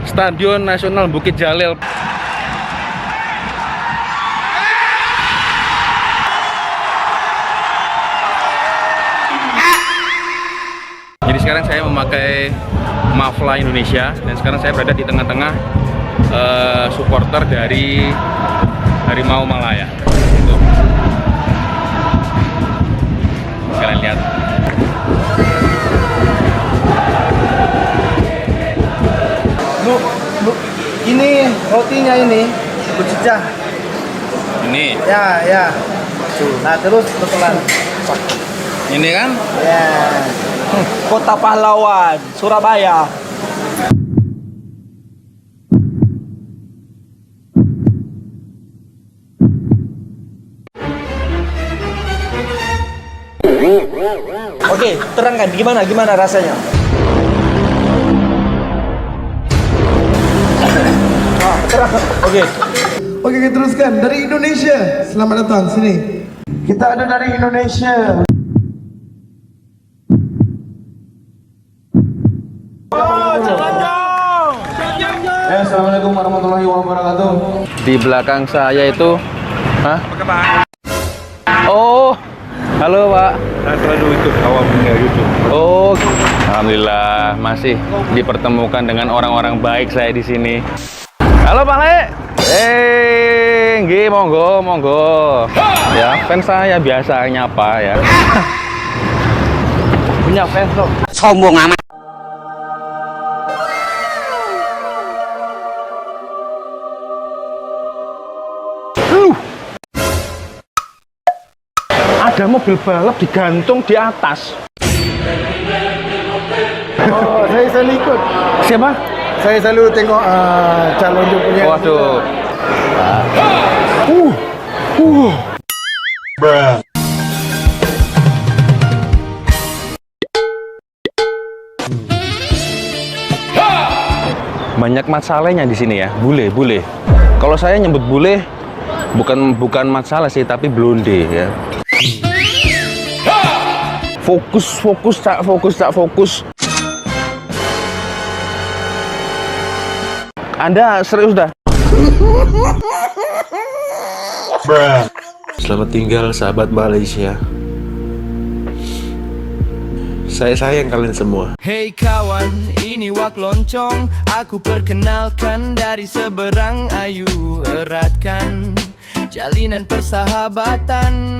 Stadion Nasional Bukit Jalil. Jadi sekarang saya memakai Mafla Indonesia dan sekarang saya berada di tengah-tengah supporter dari Harimau Malaya. Gitu. Kalian lihat. Ini rotinya ini berjejah. Ini. Ya. Nah terus betulan. Ini kan? Ya. Kota Pahlawan, Surabaya. Oke, terangkan gimana rasanya? Terang. Oke, kita teruskan dari Indonesia. Selamat datang sini. Kita ada dari Indonesia. Assalamualaikum warahmatullahi wabarakatuh. Di belakang saya itu, Oh, halo Pak. Saya selalu ikut awamnya YouTube. Oh, alhamdulillah masih dipertemukan dengan orang-orang baik saya di sini. Halo Pak Le. Nggih, monggo. Ya, fans saya biasa nyapa ya. Punya fans loh. Sombong amat. Ada mobil balap digantung di atas. Oh, saya selalu ikut. Siapa? Saya selalu tengok calon punya. Waduh. Banyak masalahnya di sini ya, bule. Kalau saya nyebut bule, bukan masalah sih, tapi blonde ya. Fokus, tak fokus. Anda serius dah? Selamat tinggal sahabat Malaysia. Saya sayang kalian semua. Hey kawan, ini Wak Loncong. Aku perkenalkan dari seberang, ayo eratkan jalinan persahabatan.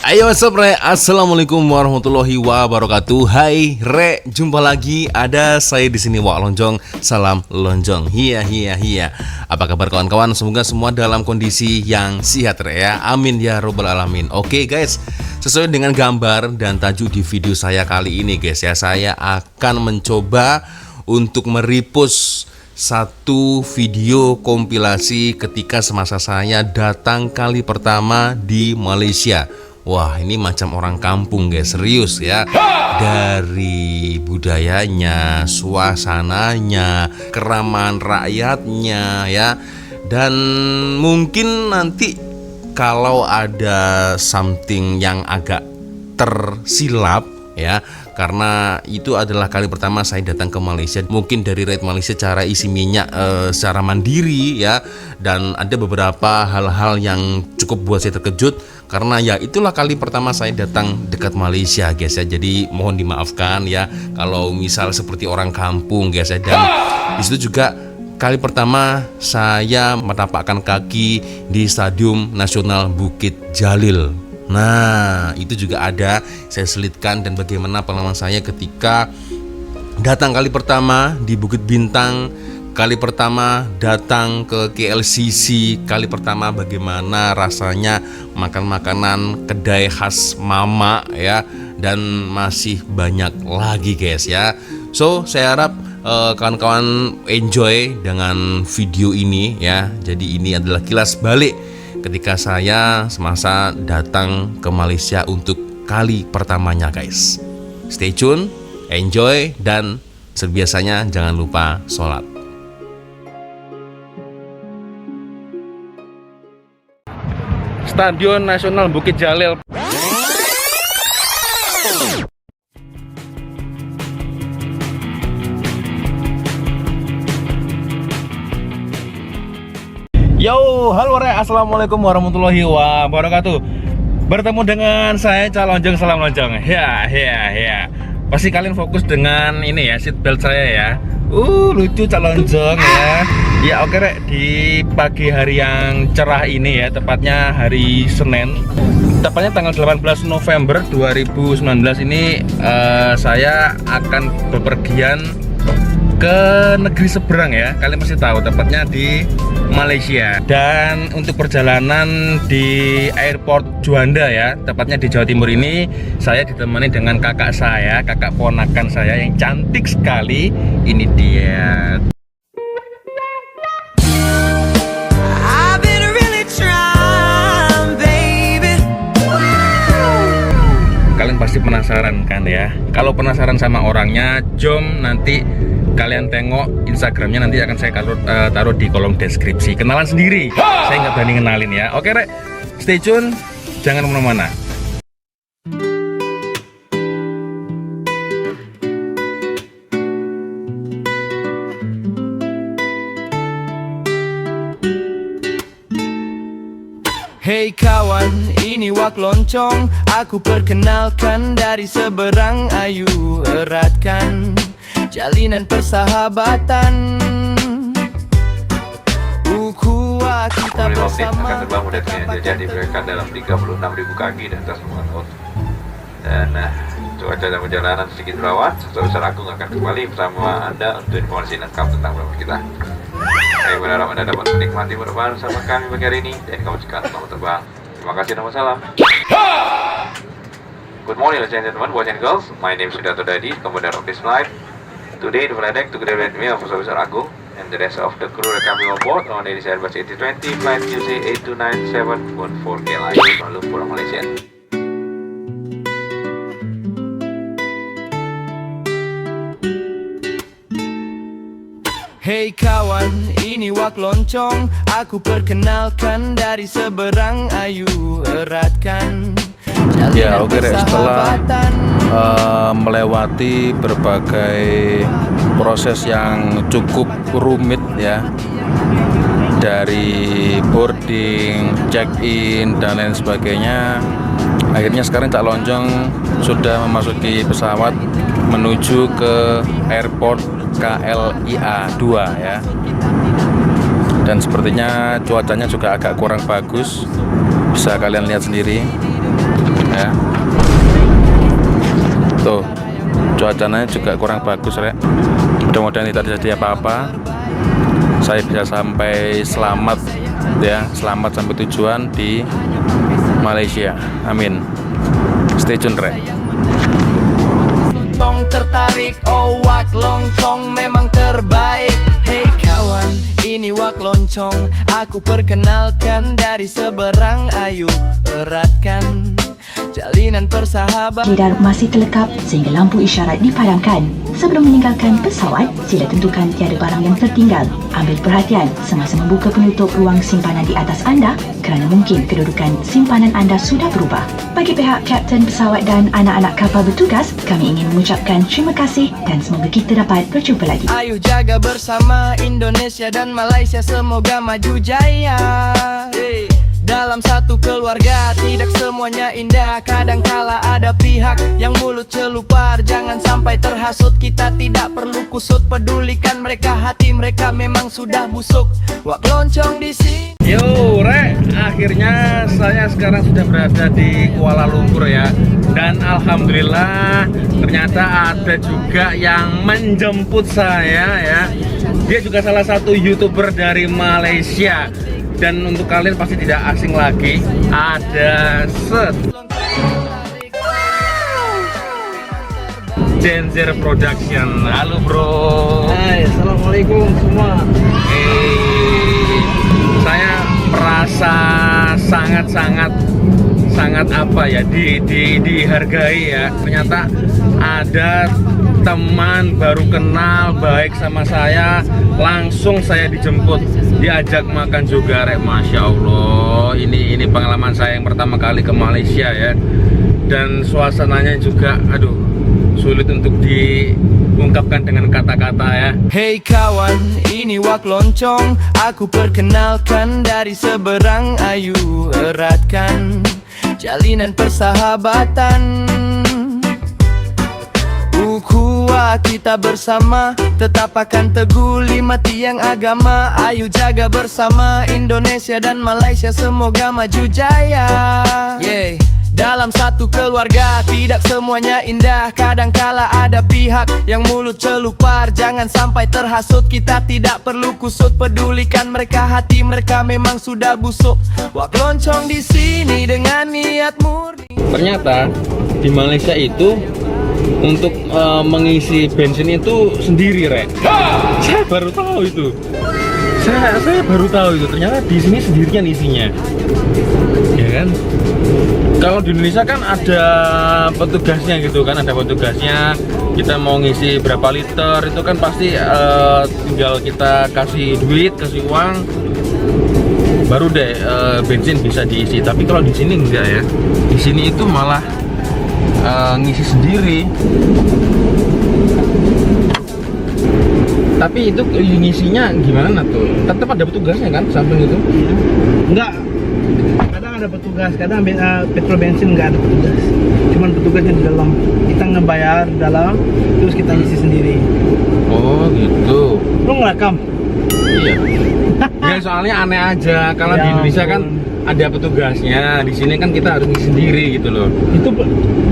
Ayo what's up Re, assalamualaikum warahmatullahi wabarakatuh. Hai Re, jumpa lagi, ada saya di sini Wak Lonjong. Salam lonjong, hiya. Apa kabar kawan-kawan? Semoga semua dalam kondisi yang sehat Re ya. Amin ya robbal alamin. Oke guys, sesuai dengan gambar dan tajuk di video saya kali ini guys ya, saya akan mencoba untuk merepost satu video kompilasi ketika semasa saya datang kali pertama di Malaysia. Wah, ini macam orang kampung guys, serius ya. Dari budayanya, suasananya, keramahan rakyatnya ya. Dan mungkin nanti kalau ada something yang agak tersilap ya, karena itu adalah kali pertama saya datang ke Malaysia. Mungkin dari Raid Malaysia cara isi minyak secara mandiri ya. Dan ada beberapa hal-hal yang cukup buat saya terkejut, karena ya itulah kali pertama saya datang dekat Malaysia guys ya. Jadi mohon dimaafkan ya kalau misal seperti orang kampung guys ya. Dan disitu juga kali pertama saya menapakkan kaki di Stadion Nasional Bukit Jalil. Nah, itu juga ada saya selitkan dan bagaimana pengalaman saya ketika datang kali pertama di Bukit Bintang, kali pertama datang ke KLCC, kali pertama bagaimana rasanya makan makanan kedai khas mama ya, dan masih banyak lagi guys ya. So, saya harap kawan-kawan enjoy dengan video ini ya. Jadi ini adalah kilas balik ketika saya semasa datang ke Malaysia untuk kali pertamanya guys. Stay tune, enjoy, dan seperti biasanya jangan lupa sholat. Stadion Nasional Bukit Jalil. Yo, halo Rek, assalamualaikum warahmatullahi wabarakatuh. Bertemu dengan saya Calonjong, salam lonjong. Ya. Pasti kalian fokus dengan ini ya, seat belt saya ya. Lucu Calonjong ya. Ya oke Rek, di pagi hari yang cerah ini ya, tepatnya hari Senin. Tepatnya tanggal 18 November 2019 ini saya akan bepergian ke negeri seberang ya. Kalian pasti tahu tepatnya di Malaysia. Dan untuk perjalanan di airport Juanda ya, tepatnya di Jawa Timur ini, saya ditemani dengan kakak saya, kakak ponakan saya yang cantik sekali. Ini dia. Kalian pasti penasaran kan ya? Kalau penasaran sama orangnya, jom nanti kalian tengok Instagramnya, nanti akan saya taruh di kolom deskripsi. Kenalan sendiri, saya nggak berani kenalin ya. Oke Rek, stay tune, jangan kemana-mana. Hey kawan, ini Wak Loncong. Aku perkenalkan dari seberang, ayo eratkan jalinan persahabatan. Ukhuwah kita bersama. Akan terbang mudah dengan jajah diberikan dalam 36.000 kaki dan atas muka laut. Dan cuaca dan perjalanan sedikit berawan. Besar Agung akan kembali bersama Anda untuk informasi lengkap tentang penerbangan kita. Saya berharap Anda dapat menikmati penerbangan bersama kami pagi hari ini, dan kamu juga selamat terbang. Terima kasih dan wassalam. Good morning ladies and gentlemen, boys and girls. My name is Sudato Dadi, commander of this flight. Today the flight deck together with me, Officer Besar Agung, and the rest of the crew that coming on board on this Airbus A320 flight QC 8297.4 KLI Kuala Lumpur, Malaysia. Hey kawan, ini Wak Loncong. Aku perkenalkan dari seberang, ayo eratkan Ya oke Rek, setelah persahabatan. melewati berbagai proses yang cukup rumit ya, dari boarding, check-in dan lain sebagainya, akhirnya sekarang Cak Lonjong sudah memasuki pesawat menuju ke airport KLIA 2 ya. Dan sepertinya cuacanya juga agak kurang bagus, bisa kalian lihat sendiri ya. Tuh, cuacanya juga kurang bagus Rek. Mudah-mudahan tidak terjadi apa-apa, saya bisa sampai selamat ya, selamat sampai tujuan di Malaysia, amin. Stay tune Rek. Tertarik, oh Wak Loncong memang terbaik. Hey kawan, ini Wak Loncong. Aku perkenalkan dari seberang, ayo eratkan jalinan persahabatan. Lidar masih terlekap sehingga lampu isyarat dipadamkan. Sebelum meninggalkan pesawat, sila tentukan tiada barang yang tertinggal. Ambil perhatian semasa membuka penutup ruang simpanan di atas anda, kerana mungkin kedudukan simpanan anda sudah berubah. Bagi pihak kapten pesawat dan anak-anak kapal bertugas, kami ingin mengucapkan terima kasih dan semoga kita dapat berjumpa lagi. Ayo jaga bersama Indonesia dan Malaysia, semoga maju jaya. Dalam satu keluarga tidak semuanya indah. Kadangkala ada pihak yang mulut celupar. Jangan sampai terhasut, kita tidak perlu kusut. Pedulikan mereka, hati mereka memang sudah busuk. Wak Loncong di sini. Yo Rek, akhirnya saya sekarang sudah berada di Kuala Lumpur ya. Dan alhamdulillah ternyata ada juga yang menjemput saya ya. Dia juga salah satu YouTuber dari Malaysia. Dan untuk kalian pasti tidak asing lagi, ada Genzer Production. Halo bro. Hai, assalamualaikum semua. Saya merasa sangat apa ya, dihargai ya. Ternyata ada teman baru kenal baik sama saya, langsung saya dijemput, diajak makan juga Rek. Masya Allah, ini pengalaman saya yang pertama kali ke Malaysia ya. Dan suasananya juga aduh sulit untuk ungkapkan dengan kata-kata ya. Hey kawan, ini Wak Loncong. Aku perkenalkan dari seberang, ayo eratkan jalinan persahabatan. Ukhuwah kita bersama, tetap akan teguh 5 tiang agama. Ayo jaga bersama Indonesia dan Malaysia, semoga maju jaya. Dalam satu keluarga tidak semuanya indah. Kadangkala ada pihak yang mulut celupar. Jangan sampai terhasut, kita tidak perlu kusut. Pedulikan mereka, hati mereka memang sudah busuk. Wak Loncong di sini dengan niat murni. Ternyata di Malaysia itu untuk mengisi bensin itu sendiri, Rek. Saya baru tahu itu. Saya baru tahu itu. Ternyata di sini sendirian isinya. Ya kan? Kalau di Indonesia kan ada petugasnya gitu kan, ada petugasnya. Kita mau ngisi berapa liter itu kan pasti tinggal kita kasih duit, kasih uang, baru deh bensin bisa diisi. Tapi kalau di sini enggak ya. Di sini itu malah ngisi sendiri. Tapi itu ngisinya gimana tuh? Tetap ada petugasnya kan samping itu? Enggak. Kadang ada petugas, kadang petrol bensin nggak ada petugas. Cuman petugasnya di dalam. Kita ngebayar dalam, terus kita ngisi sendiri. Oh gitu. Lu ngerekam? Iya. Ya soalnya aneh aja. Kalau di Indonesia kan ada petugasnya. Di sini kan kita harus ngisi sendiri gitu loh. Itu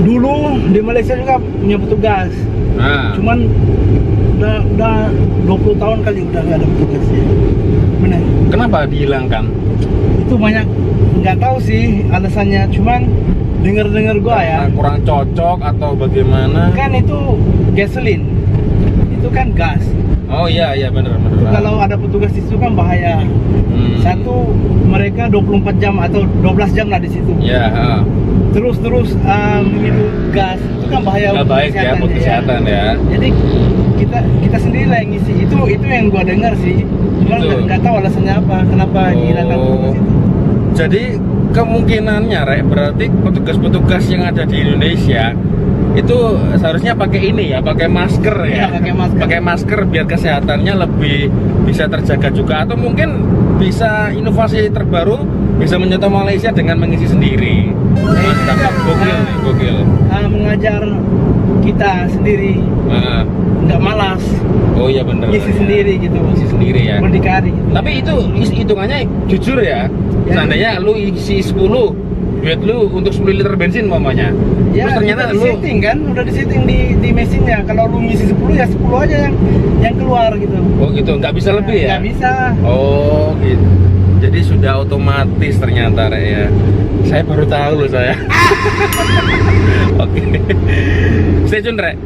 dulu di Malaysia juga punya petugas. Nah. Cuman udah 20 tahun kali udah nggak ada petugasnya. Benar. Kenapa dihilangkan? Itu banyak, nggak tahu sih alasannya. Cuman dengar gua ya. Kurang cocok atau bagaimana? Kan itu gasolin, itu kan gas. Oh iya benar. Kalau ada petugas di situ kan bahaya. Satu, mereka 24 jam atau 12 jam lah di situ. Ya. Terus menghirup gas itu kan bahaya. Nggak baik ya buat kesehatan ya. Jadi kita sendiri lah yang ngisi. Itu yang gua dengar sih. Cuma nggak tahu alasannya apa, kenapa dihilangkan petugas itu. Jadi kemungkinannya, Rek, berarti petugas-petugas yang ada di Indonesia itu seharusnya pakai ini ya, pakai masker ya. Pakai masker biar kesehatannya lebih bisa terjaga juga, atau mungkin bisa inovasi terbaru bisa menyentuh Malaysia dengan mengisi sendiri. Gokil. Mengajar kita sendiri, nggak malas. Oh iya bener. Ngisi sendiri gitu. Ngisi sendiri ya. Berdikari. Gitu. Tapi itu hitungannya jujur ya. Seandainya lu isi 10, duit lu untuk 10 liter bensin umpamanya. Ya, terus ternyata udah di-setting kan, udah di-setting di mesinnya. Kalau lu ngisi 10 ya 10 aja yang keluar gitu. Oh gitu, nggak bisa lebih ya? Nggak bisa. Oh gitu. Jadi sudah otomatis ternyata, Rek ya. Saya baru tahu loh saya. Oke. Stay tune, Rek.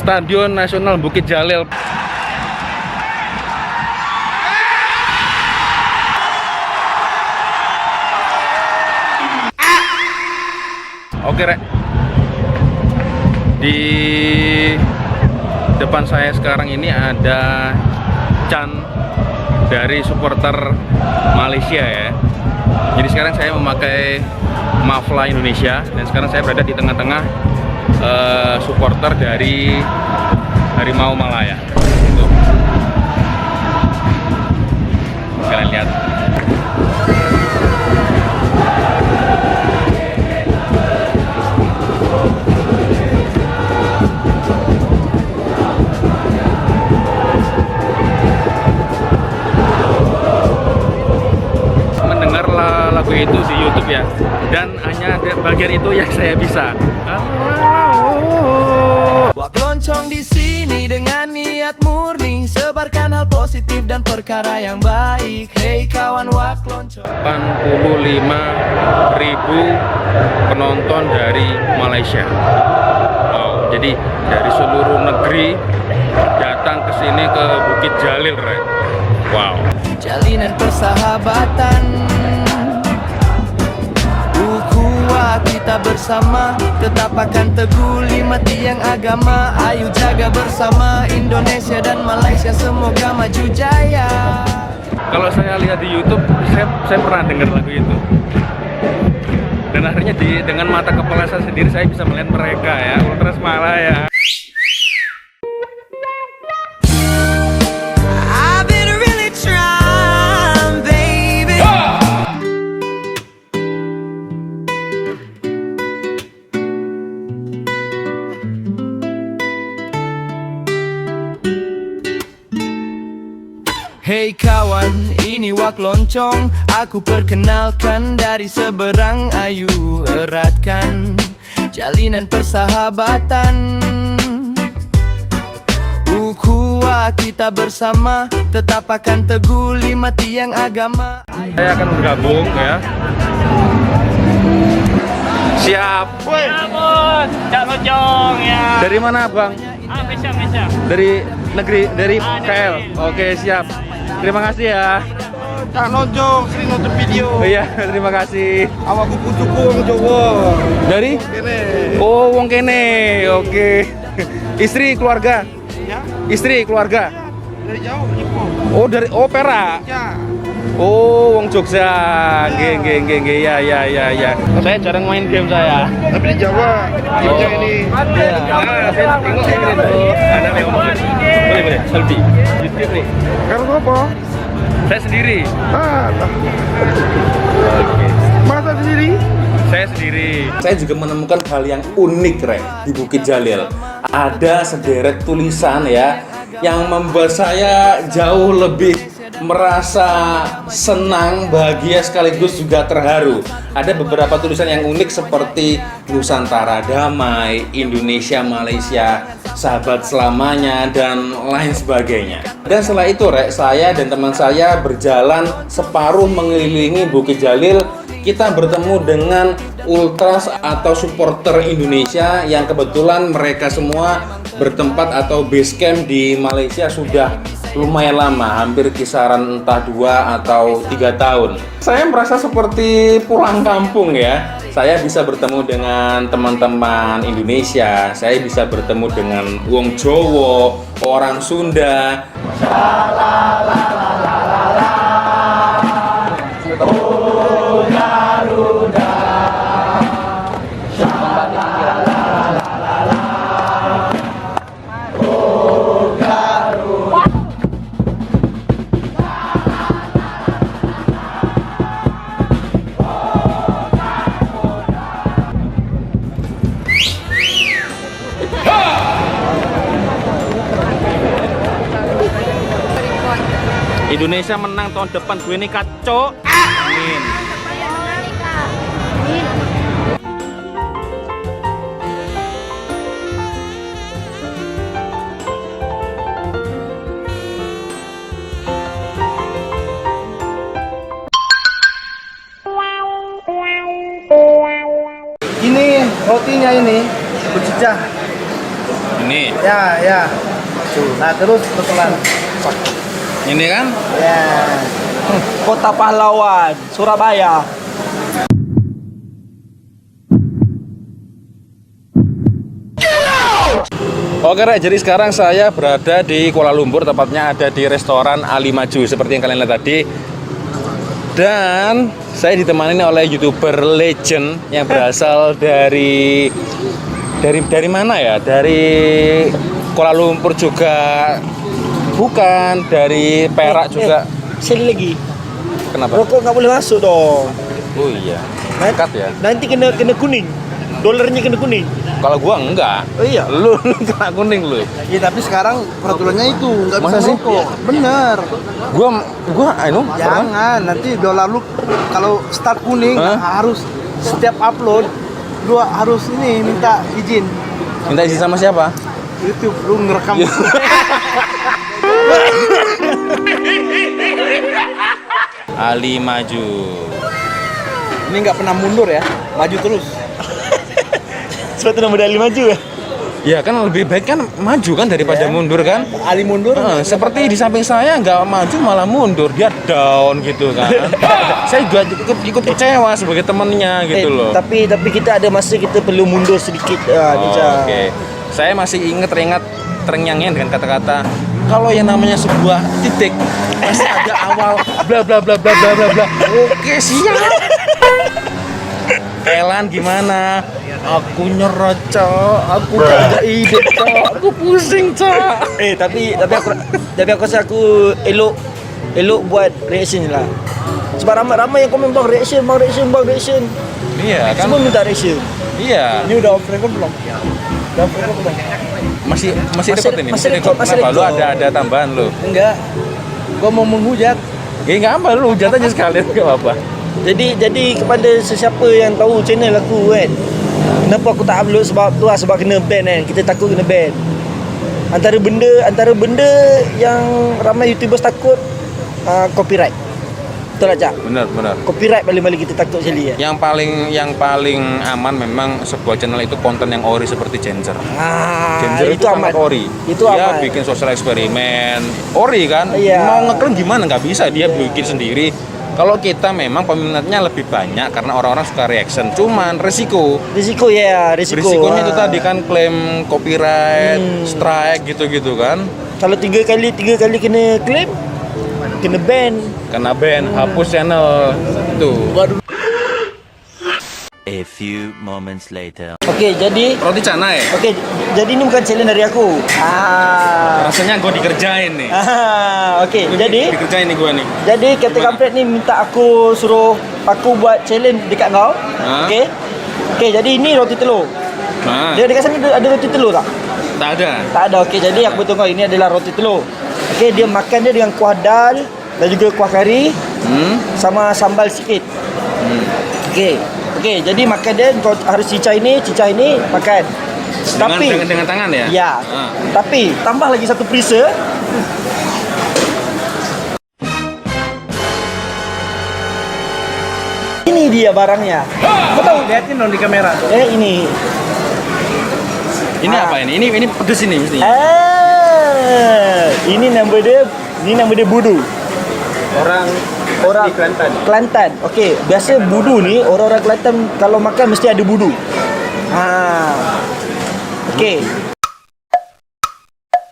Stadion Nasional Bukit Jalil. Oke, Rek. Di depan saya sekarang ini ada Chan dari supporter Malaysia ya. Jadi sekarang saya memakai Mafla Indonesia dan sekarang saya berada di tengah-tengah supporter dari Harimau Malaya. Gitu. dan hanya bagian itu yang saya bisa. Wak loncong di sini dengan niat murni, sebarkan hal positif dan perkara yang baik. Hey kawan wak loncong. 85.000 penonton dari Malaysia. Wow, jadi dari seluruh negeri datang ke sini ke Bukit Jalil, Rek. Wow. Jalinan persahabatan, ukhuwah kita bersama, tetap akan teguh 5 tiang agama. Ayo jaga bersama Indonesia dan Malaysia, semoga maju jaya. Kalau saya lihat di YouTube, saya pernah dengar lagu itu. Dan akhirnya dengan mata kepala saya sendiri saya bisa melihat mereka ya, Ultras Malaya. I've been really trying, baby. Hey kawan, ini wak loncong. Aku perkenalkan dari seberang, ayo eratkan jalinan persahabatan. Ukhuwah kita bersama, tetap akan teguh 5 tiang agama. Saya akan bergabung ya. Siap. Cak Loncong ya. Dari mana, Bang? Meja. Dari negeri, dari KL. Oke, siap. Terima kasih ya. Cak Loncong sering nonton video. Oh iya, terima kasih. Awak kuku-kuku wong Jawa. Dari? Kene. Oh, wong kene. Oke. Istri, keluarga. Ya. Istri, keluarga. Dari jauh Jepang. Oh, dari Perak. Ya. Oh, wong Jogja. Nggih, ya. Saya jarang main game saya. Tapi di Jawa, gamenya ini. Saya tengok ini. Ada yang ngomong. Boleh, selfie. YouTube nih. Karena apa? Saya sendiri. Masa sendiri? Saya sendiri. Saya juga menemukan hal yang unik, Rek, di Bukit Jalil. Ada sederet tulisan ya yang membuat saya jauh lebih merasa senang, bahagia, sekaligus juga terharu. Ada beberapa tulisan yang unik seperti Nusantara Damai, Indonesia Malaysia, sahabat selamanya, dan lain sebagainya. Dan setelah itu, Rek, saya dan teman saya berjalan separuh mengelilingi Bukit Jalil. Kita bertemu dengan ultras atau supporter Indonesia yang kebetulan mereka semua bertempat atau base camp di Malaysia sudah lumayan lama, hampir kisaran entah 2 atau 3 tahun. Saya merasa seperti pulang kampung ya. Saya bisa bertemu dengan teman-teman Indonesia, saya bisa bertemu dengan wong Jawa, orang Sunda. Indonesia menang tahun depan, gue ini kacau. Amin. Ini rotinya ini berjejah. Ini, Ya. Nah terus pelan. ini kan? Ya. Kota Pahlawan, Surabaya. Oke, Rek, jadi sekarang saya berada di Kuala Lumpur, tepatnya ada di restoran Ali Maju seperti yang kalian lihat tadi. Dan saya ditemani oleh YouTuber legend yang berasal dari mana ya? Dari Kuala Lumpur juga bukan, dari Perak juga. Sini lagi. Kenapa? Rokok nggak boleh masuk dong. Oh iya. Nekat ya. Nanti kena kuning. Dolarnya kena kuning. Kalau gua enggak. Oh iya. Lu kena kuning lu. Ya tapi sekarang peraturannya itu nggak bisa Masa sih? rokok. Bener. Gua pernah. Jangan nanti dolar lu kalau start kuning Hah? harus setiap upload lu harus ini minta izin Minta izin sama siapa? YouTube, lu ngerekam. Ali maju. Ini nggak pernah mundur ya, maju terus. Sepatu nama Ali maju ya. Ya kan lebih baik kan maju kan daripada mundur kan? Ali mundur. Seperti di samping saya nggak maju malah mundur, dia down gitu kan. Saya juga ikut kecewa sebagai temennya gitu loh. Tapi kita ada masa kita perlu mundur sedikit. Oke. Saya masih teringat terngiang-ngiang dengan kata-kata kalau yang namanya sebuah titik pasti ada awal bla bla bla bla bla bla bla. Oke, siap. Elan gimana? Aku nyerah, Cok. Aku gak ada ide, Cok. Aku pusing, Cok. Tapi aku rasa aku elok buat reaction lah. Sebab ramai yang komen bang reaction. Iya kan? Semua minta reaction. Iya. Ini udah off record belum? Udah off record belum? Masih record ini. masih record. Kenapa lu ada tambahan lu? Enggak. Gua mau menghujat. Ya enggak apa, lu hujat aja sekalian enggak apa-apa. Jadi kepada sesiapa yang tahu channel aku kan, kenapa aku tak upload sebab kena ban kan. Kita takut kena ban. Antara benda yang ramai YouTubers takut copyright. Betul tak, Cak? Benar. Copyright paling kita takut sekali ya. Yang paling aman memang sebuah channel itu konten yang ori seperti Ginger. Ginger itu aman. sangat ori. Itu dia aman. bikin sosial eksperimen, ori kan? Iya. Mau ngeklaim gimana? Nggak bisa, dia bikin sendiri. Kalau kita memang peminatnya lebih banyak karena orang-orang suka reaction. Cuman resiko. Risikonya itu tadi kan klaim copyright, strike gitu-gitu kan. Kalau tiga kali kena claim, kena ban. Kena ban, hapus channel. Itu. A few moments later. Okey, jadi Roti canai. jadi ini bukan challenge dari aku. Rasanya gue dikerjain nih. Okey, jadi Dikerjain nih gue nih. Jadi Captain Kampret ni minta aku suruh aku buat challenge dekat kau. Okey. Jadi ini roti telur. Dia dekat sana ada roti telur tak? Tak ada. Tak ada. Okey, jadi aku beritahu kau ini adalah roti telur. Okey, dia makan dia dengan kuah dal dan juga kuah kari. Sama sambal sikit. Okey, jadi makan dia kau harus cicah ini makan. Dengan tangan ya? Ya. Tapi tambah lagi satu perisa. Ini dia barangnya. Kau tahu liatin dong di kamera. Ini. Ini apa ini? Ini pedes ini mesti. Ini nama dia budu. Orang Kelantan. Okey, biasa budu ni orang-orang Kelantan kalau makan mesti ada budu. Okey.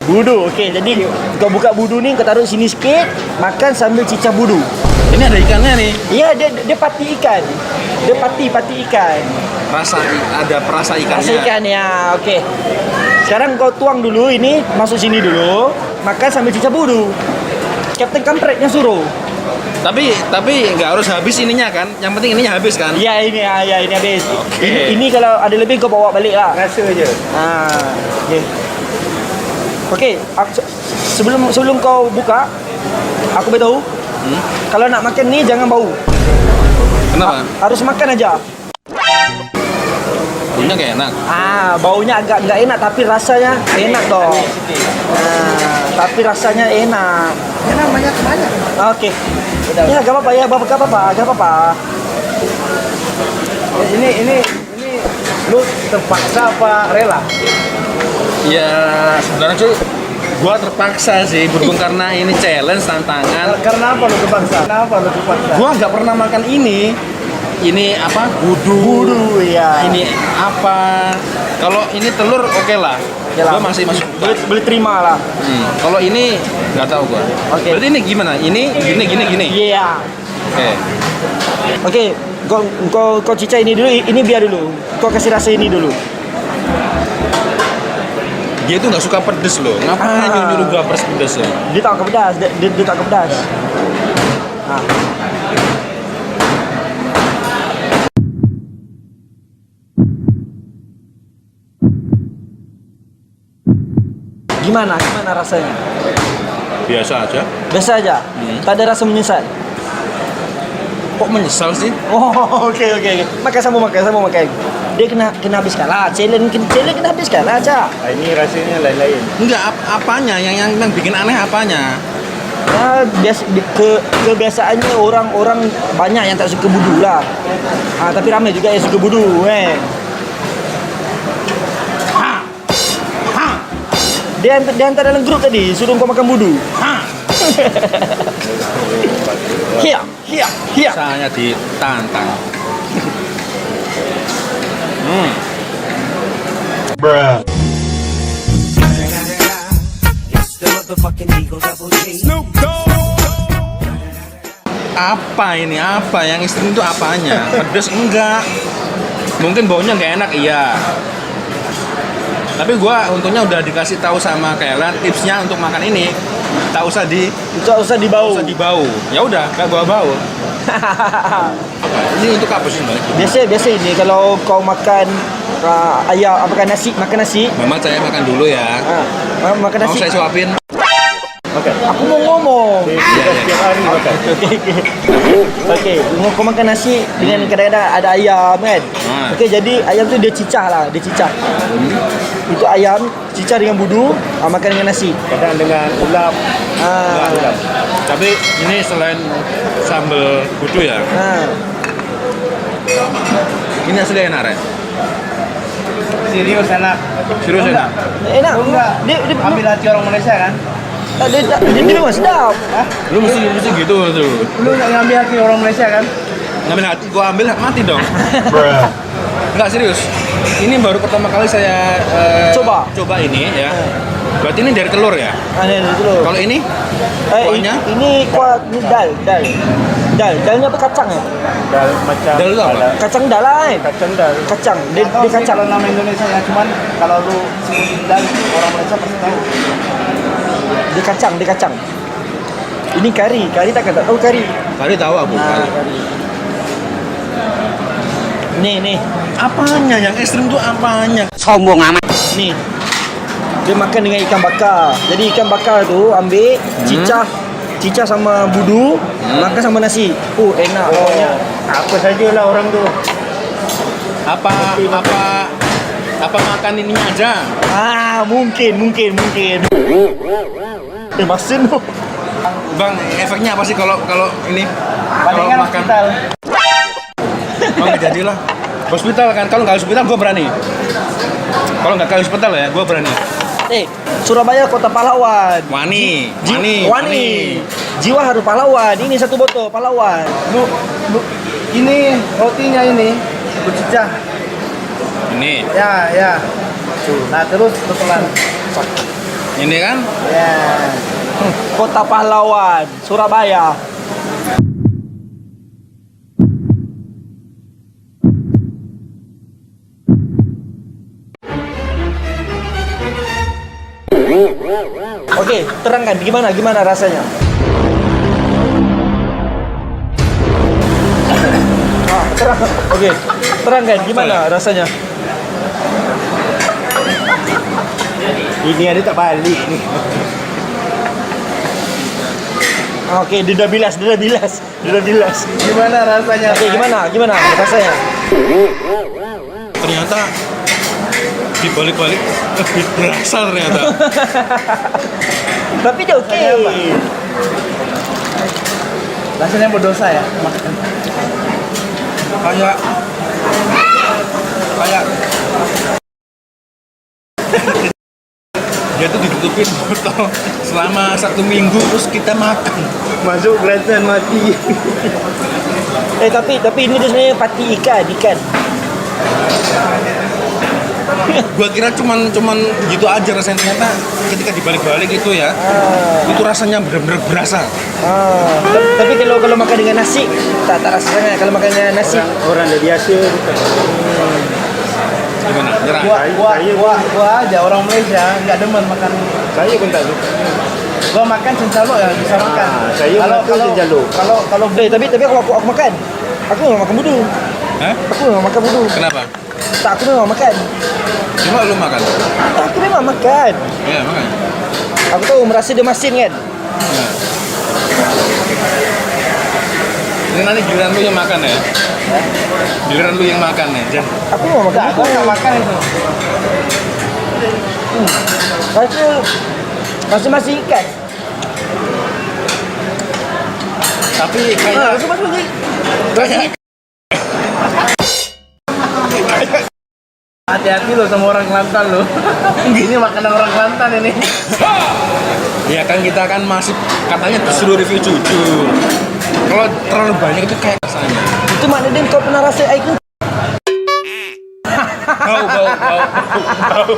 Budu. Okey, jadi kau buka budu ni kau taruh sini sikit, makan sambil cicah budu. Ini ada ikannya nih. Ya, dia pati ikan. Dia pati ikan. Ada perasa ikannya. Rasa ikan ya. Okey. Sekarang kau tuang dulu ini, masuk sini dulu, makan sambil cicah budu. Captain Kampret yang suruh. Tapi nggak harus habis ininya kan? Yang penting ininya habis kan? Ya ini habis. Okey. Ini kalau ada lebih kau bawa balik lah. Rasa je. Okey, sebelum kau buka, aku beritahu. Kalau nak makan ni jangan bau. Kenapa? Harus makan aja. Baunya kayak enak. Baunya agak enggak enak tapi rasanya enak toh. Tapi rasanya enak. Enak banyak. Okey. Ya, enggak apa-apa. Ini lu terpaksa apa rela? Ya sebenarnya cuy, gua terpaksa sih berhubung karena ini challenge tantangan. Karena apa lu terpaksa? Gua nggak pernah makan ini. Ini apa? Budu. Ya. Ini apa? Kalau ini telur oke lah. Gua masih suka. Boleh terima lah. Kalau ini nggak tahu gua. Oke. Berarti ini gimana? Ini gini. Iya. Oke. Okey, kau cicah ini dulu, ini biar dulu. Kau kasih rasa ini dulu. Dia tuh nggak suka pedes loh. Ngapain nyuruh gua pedes ya? Dia tak kepedas, dia tak kepedas. Gimana rasanya? Biasa aja. Biasa aja. Tak ada rasa menyesal. Kok menyesal sih? Oh, oke. Makan sama makan. Dia kena habis kalah. Challenge kena habis kalah, Cak. Ini rasanya lain-lain. Enggak, apanya? Yang bikin aneh apanya? Nah, kebiasaannya orang-orang banyak yang tak suka budu lah. Tapi ramai juga yang suka budu, Dia hantar dalam grup tadi, suruh kau makan budu. Hiya. Saya ditantang. Apa ini? Apa yang ekstrim itu apanya? Pedes enggak? Mungkin baunya nggak enak, iya. Tapi gua untungnya udah dikasih tahu sama Kailan tipsnya untuk makan ini. Tak usah dibau. Ya udah, nggak bawa bau. Ini untuk apa sih sebenarnya? Biasa ini kalau kau makan ayam makan nasi. Memang saya makan dulu ya. Makan Mau nasi. saya suapin? Aku mau ngomong. Setiap hari makan. Oke, kau makan nasi dengan kadang-kadang ada ayam kan. Oke, jadi ayam tu dia cicah. Itu ayam cicah dengan budu, makan dengan nasi. Kadang dengan ulap. Tapi ini selain sambal budu ya, ini asli enak ya? Serius enak. Serius enak? Enak. Enggak. Dia Ambil hati orang Malaysia kan? dia memang sedap. Lu mesti gitu tuh. Lu nggak ngambil hati orang Malaysia kan? Ngambil hati, gua ambil mati dong. Enggak serius. Ini baru pertama kali saya coba ini ya. Berarti ini dari telur ya? Dari telur. Kalau ini? Kuahnya? Ini kuah ini dal. Dalnya apa kacang ya? Dal macam. Dal itu apa? Kacang dal lah. Kacang dal. Kacang. Dia Dia kacang. kalau nama Indonesia ya, cuman kalau lu sebutin dal orang Malaysia pasti tahu. Dia kacang. Ini kari tak kata. Oh kari. Kari tahu aku. Kari. Nih. Apanya yang ekstrim tuh apanya? Sombong amat. Nih. Dia makan dengan ikan bakar. Jadi ikan bakar tu ambil cicah sama budu, makan sama nasi. Enak. Pokoknya apa sajalah orang tu. Apa makan ininya aja? Mungkin. Masin tu. Bang, efeknya apa sih kalau ini? Palingan makan hospital. nggak jadilah. Hospital kan, kalau nggak hospital gue berani. Kalau nggak ke hospital ya, gue berani. Surabaya kota pahlawan. Wani. Jiwa harus pahlawan. Ini satu botol pahlawan. Lu ini rotinya ini bercicah. Ini. Ya. Nah terus betulan. Ini kan? Ya. Kota pahlawan Surabaya. Oke, terangkan gimana rasanya? Terangkan gimana rasanya? Ini ada tak balik ni. Oke, dia dah bilas. Gimana rasanya? Oke, gimana rasanya? Ternyata dibalik-balik lebih berasa ternyata. Tapi dia oke. Rasanya berdosa ya makan. Kayak dia tuh ditutupin botol selama 1 minggu terus kita makan. Masuk kelihatan mati. Tapi ini dia sebenarnya pati ikan. Gua kira cuman gitu aja rasanya, ternyata ketika dibalik-balik itu ya, itu rasanya benar-benar berasa. Tapi kalau makan dengan nasi tak rasanya. Kalau makan dengan nasi Orang dah biasa. Gimana? Nyerah? Gua aja orang Malaysia nggak demen makan. Saya pun tak suka. Gua makan cincalo ya bisa makan. Kalau cincalo. Kalau tapi aku makan. Aku nggak makan budu. Hah? Aku nggak makan budu. Kenapa? Tak, aku memang makan. Cuma lu makan? Aku memang makan. Ya, makan. Aku tahu merasa dia masin kan. Nah. Ini nanti giliran lu yang makan ya. Giliran lu yang makan ya, Jan. Aku mau makan. Aku nggak makan itu. Masih ikan. Tapi kayaknya Hati-hati lo sama orang Kelantan lo. Ini makanan orang Kelantan ini. ya kan kita kan masih katanya disuruh review jujur. Kalau terlalu banyak itu kayak rasanya. Itu maknanya kau pernah rasa air kucing. Bau.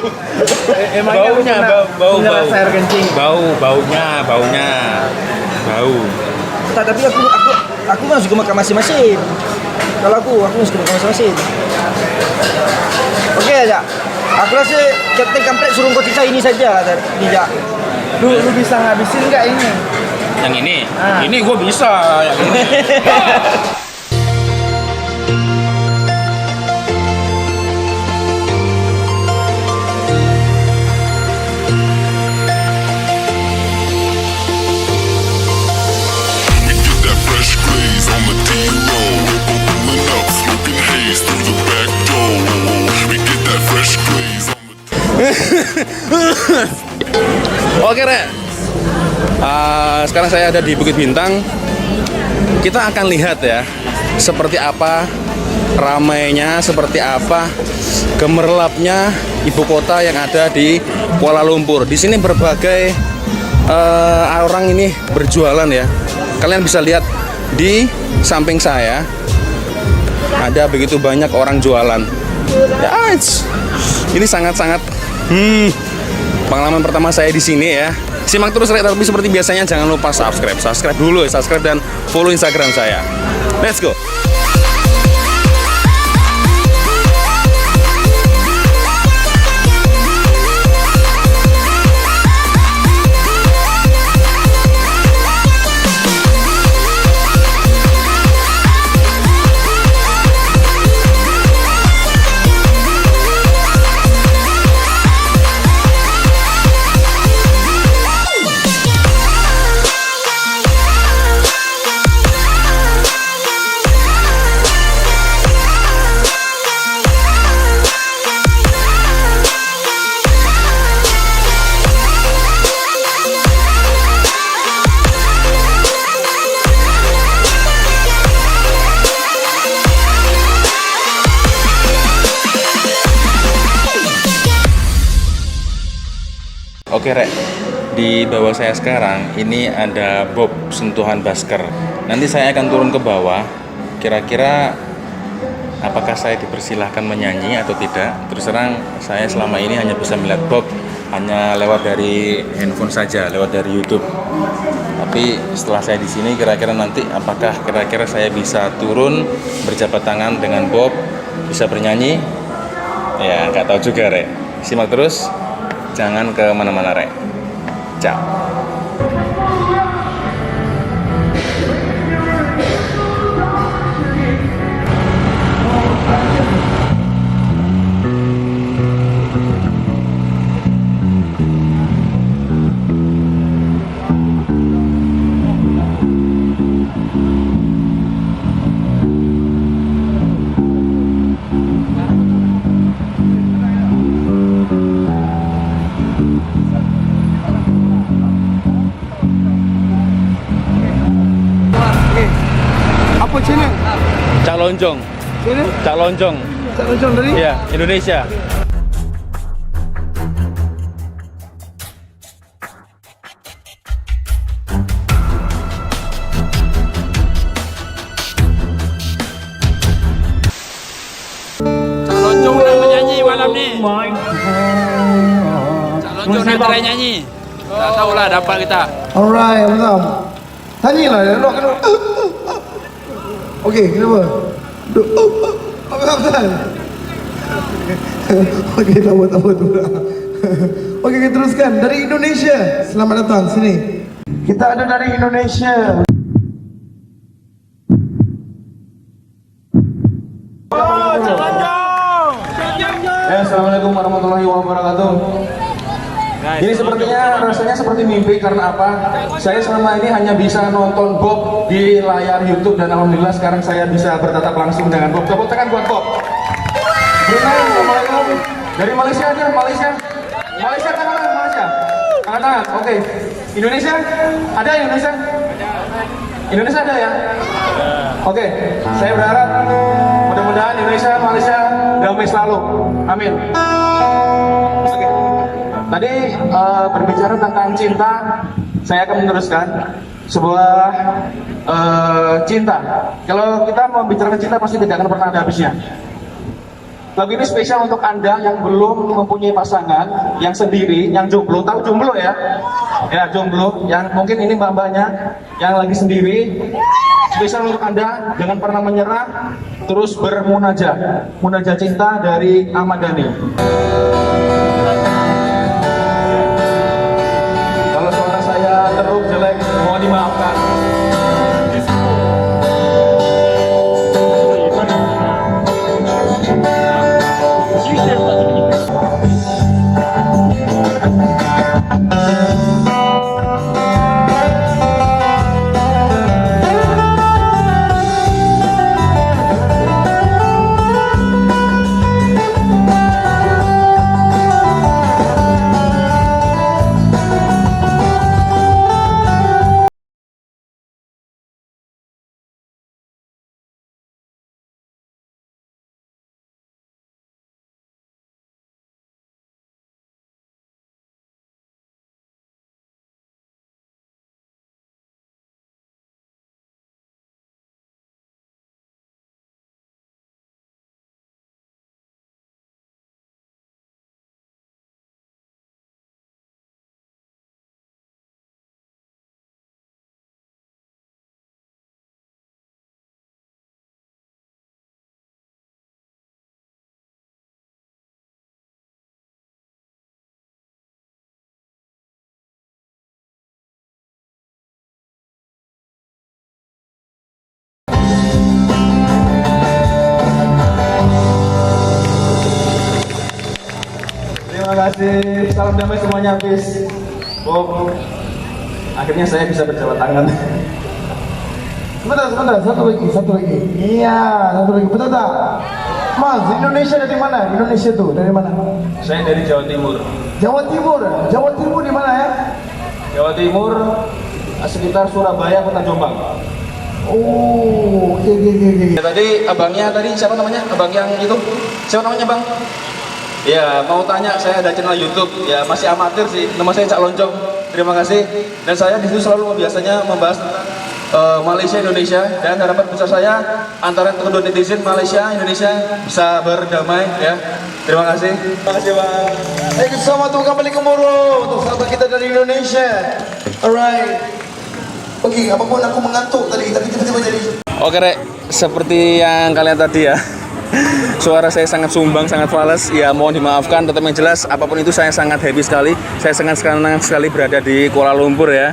Emangnya Baunya, bau rasa air kencing. Baunya. Bau. Tak, tapi aku mah suka makan masing-masing. Kalau aku suka makan masing-masing. Oke aja. Aku rasa Captain Kampret suruh kau cica ini saja lah ini Jak. Lu bisa ngabisin nggak ini? Yang ini, Ah. ini gue bisa. Yang ini. Oke, Rek. Sekarang saya ada di Bukit Bintang. Kita akan lihat ya, seperti apa ramainya, seperti apa gemerlapnya ibu kota yang ada di Kuala Lumpur. Di sini berbagai orang ini berjualan ya. Kalian bisa lihat di samping saya ada begitu banyak orang jualan. Ya, ini sangat-sangat pengalaman pertama saya di sini ya. Simak terus, tapi seperti biasanya jangan lupa subscribe dulu ya, subscribe dan follow Instagram saya. Let's go. Oke, Rek, di bawah saya sekarang ini ada Bob sentuhan Basker. Nanti saya akan turun ke bawah. Kira-kira apakah saya dipersilahkan menyanyi atau tidak? Terus terang saya selama ini hanya bisa melihat Bob hanya lewat dari handphone saja, lewat dari YouTube. Tapi setelah saya di sini, kira-kira nanti apakah kira-kira saya bisa turun berjabat tangan dengan Bob, bisa bernyanyi? Ya, nggak tahu juga, Rek. Simak terus. Jangan ke mana-mana, Rek. Ciao. Apa channel? Cak Lonjong. Channel? Cak Lonjong. Cak Lonjong dari? Iya, Indonesia. Cak Lonjong udah menyanyi malam nih. Cak Lonjong nak try nyanyi. Tak tahulah dapat kita. Alright, mantap. Tanyalah, nak kena. Okey, kenapa? Apa? Okey, tak apa. Okey, kita teruskan dari Indonesia. Selamat datang sini. Kita ada dari Indonesia. Ya, assalamualaikum warahmatullahi wabarakatuh. Ini sepertinya rasanya seperti mimpi karena apa? Saya selama ini hanya bisa nonton Bob di layar YouTube dan alhamdulillah sekarang saya bisa bertatap langsung dengan Bob. Tepuk tangan buat Bob. Brunei, Assalamualaikum. Dari Malaysia aja, Malaysia. Malaysia tangan, Malaysia. Angkat tangan, oke. Indonesia? Ada Indonesia? Indonesia ada ya? Oke, saya berharap mudah-mudahan Indonesia, Malaysia damai selalu. Amin. Oke. Tadi berbicara tentang cinta, saya akan meneruskan sebuah cinta. Kalau kita membicarakan cinta pasti tidak akan pernah ada habisnya. Lagu ini spesial untuk Anda yang belum mempunyai pasangan, yang sendiri, yang jomblo. Tahu jomblo ya? Ya, jomblo. Yang mungkin ini mbak-mbaknya yang lagi sendiri. Spesial untuk Anda, jangan pernah menyerah, terus bermunajat. Munajat cinta dari Ahmad Dhani. Kalau suara saya teruk, jelek, mohon dimaafkan. Terima kasih, salam damai semuanya, Fis. Bob, akhirnya saya bisa berjabat tangan. Sebentar, satu lagi. Iya, satu lagi. Betul tak? Mas, Indonesia dari mana? Indonesia tuh dari mana? Saya dari Jawa Timur. Jawa Timur. Jawa Timur di mana ya? Jawa Timur, sekitar Surabaya, Kota Jombang. Oh, oke. Ya, tadi abangnya tadi siapa namanya? Abang yang itu siapa namanya, Bang? Ya, mau tanya, saya ada channel YouTube. Ya, masih amatir sih. Nama saya Cak Lonjong. Terima kasih. Dan saya di situ selalu biasanya membahas Malaysia, Indonesia, dan harapan besar saya antara kedua netizen Malaysia, Indonesia bisa berdamai. Ya, terima kasih. Terima kasih, Bang. Selamat kembali ke Moro untuk sahabat kita dari Indonesia. Alright. Oke, apapun aku mengantuk tadi, tapi tiba-tiba jadi. Oke, Rek. Seperti yang kalian tadi ya. Suara saya sangat sumbang, sangat fals. Ya, mohon dimaafkan. Tetap yang jelas, apapun itu saya sangat happy sekali. Saya sangat senang sekali berada di Kuala Lumpur ya.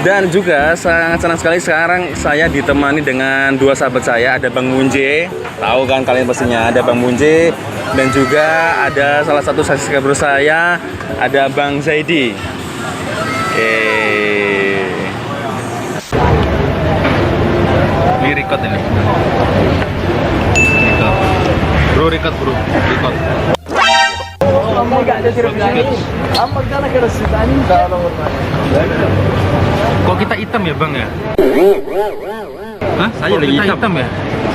Dan juga sangat senang sekali sekarang saya ditemani dengan dua sahabat saya. Ada Bang Munje, tahu kan kalian pastinya. Ada Bang Munje dan juga ada salah satu subscriber saya, ada Bang Zaidi. Ini record ini. Record bro. Kok kita hitam ya, Bang ya? Hah? Saya lagi hitam ya?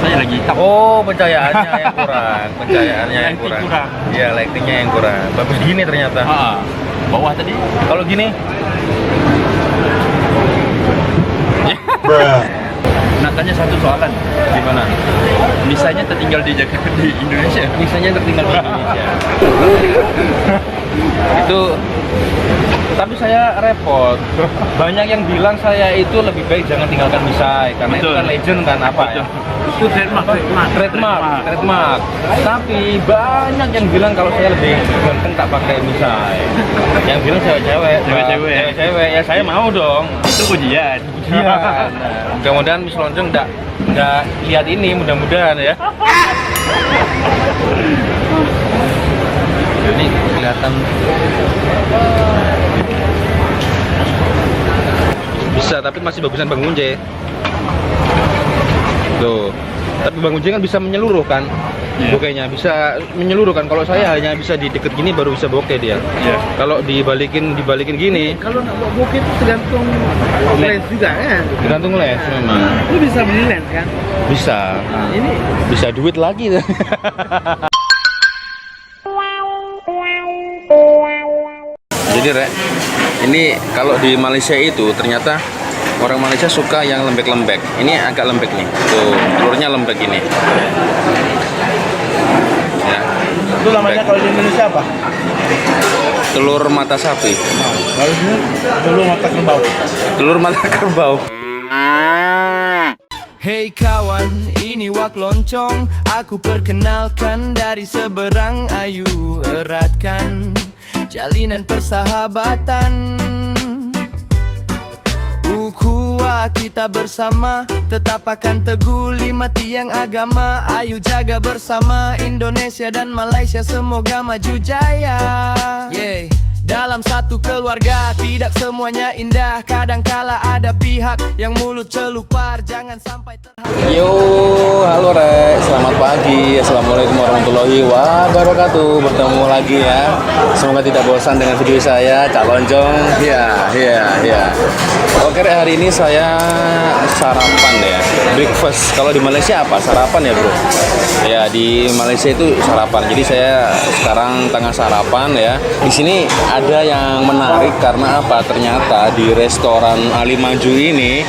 Saya lagi hitam. Oh, pencahayaannya yang kurang. Pencahayaannya yang kurang. Iya, lightingnya yang kurang. Bagus gini ternyata. Bawah tadi. Kalau gini. Nak tanya satu soalan, gimana? Misalnya tertinggal di Jakarta, di Indonesia. Misalnya tertinggal di Indonesia. Itu, tapi saya repot. Banyak yang bilang saya itu lebih baik jangan tinggalkan misai, karena itu kan legend kan apa ya? Itu trademark. Tapi banyak yang bilang kalau saya lebih ganteng tak pakai misai. Yang bilang cewek-cewek. Ya saya mau dong. Itu ujian. Nah, mudah-mudahan Miss Lonjong nggak lihat ini, mudah-mudahan ya. Ini kelihatan. Bisa, tapi masih bagusan Bang Unje. Tuh. Tapi Bang Unje kan bisa menyeluruh kan? Bokehnya bisa menyeluruh kan. Kalau saya hanya bisa di deket gini baru bisa bokeh dia. Kalau dibalikin gini. Kalau nak buat bokeh itu tergantung lens juga kan. Tergantung lens memang. Lu bisa beli lens kan? Bisa. Nah, ini Bisa duit lagi. Jadi Rek, ini kalau di Malaysia itu ternyata orang Malaysia suka yang lembek-lembek. Ini agak lembek nih. Tuh, telurnya lembek ini. Ya. itu namanya kalau di Indonesia apa? Telur mata sapi. Kalau di sini telur mata kerbau. Telur mata kerbau. Hey kawan, ini Wak Loncong. Aku perkenalkan dari seberang, ayo eratkan jalinan persahabatan. Ukhuwah kita bersama, tetap akan teguh 5 tiang agama. Ayo jaga bersama Indonesia dan Malaysia, semoga maju jaya. Yeah. Dalam satu keluarga tidak semuanya indah, kadangkala ada pihak yang mulut celupar, jangan sampai Yo, halo Rek, selamat pagi. Assalamualaikum warahmatullahi wabarakatuh. Bertemu lagi ya. Semoga tidak bosan dengan video saya, Cak Lonjong. Ya. Oke Rek, hari ini saya sarapan ya. Breakfast. Kalau di Malaysia apa? Sarapan ya bro? Ya di Malaysia itu sarapan. Jadi saya sekarang tengah sarapan ya. Di sini ada yang menarik karena apa? Ternyata di restoran Ali Maju ini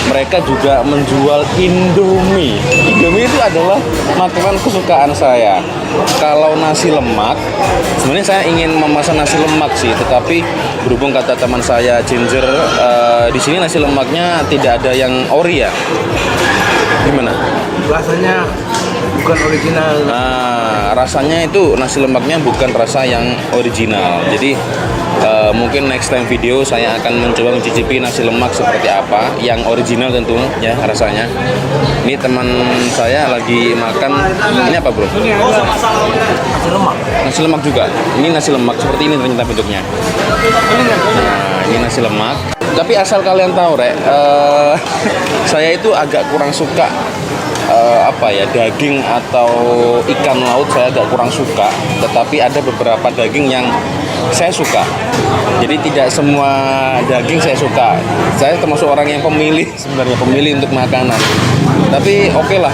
mereka juga menjual Indomie. Indomie itu adalah makanan kesukaan saya. Kalau nasi lemak, sebenarnya saya ingin memesan nasi lemak sih, tetapi berhubung kata teman saya Ginger, di sini nasi lemaknya tidak ada yang ori ya. Gimana? Rasanya bukan original. Nah, rasanya itu nasi lemaknya bukan rasa yang original. Jadi mungkin next time video saya akan mencoba mencicipi nasi lemak seperti apa yang original tentu ya rasanya. Ini teman saya lagi makan, ini apa bro? Nasi lemak. Nasi lemak juga. Ini nasi lemak seperti ini ternyata bentuknya. Nah, ini nasi lemak. Tapi asal kalian tahu Rek, saya itu agak kurang suka daging atau ikan laut, saya agak kurang suka. Tetapi ada beberapa daging yang saya suka. Jadi tidak semua daging saya suka. Saya termasuk orang yang sebenarnya pemilih untuk makanan. Tapi oke lah,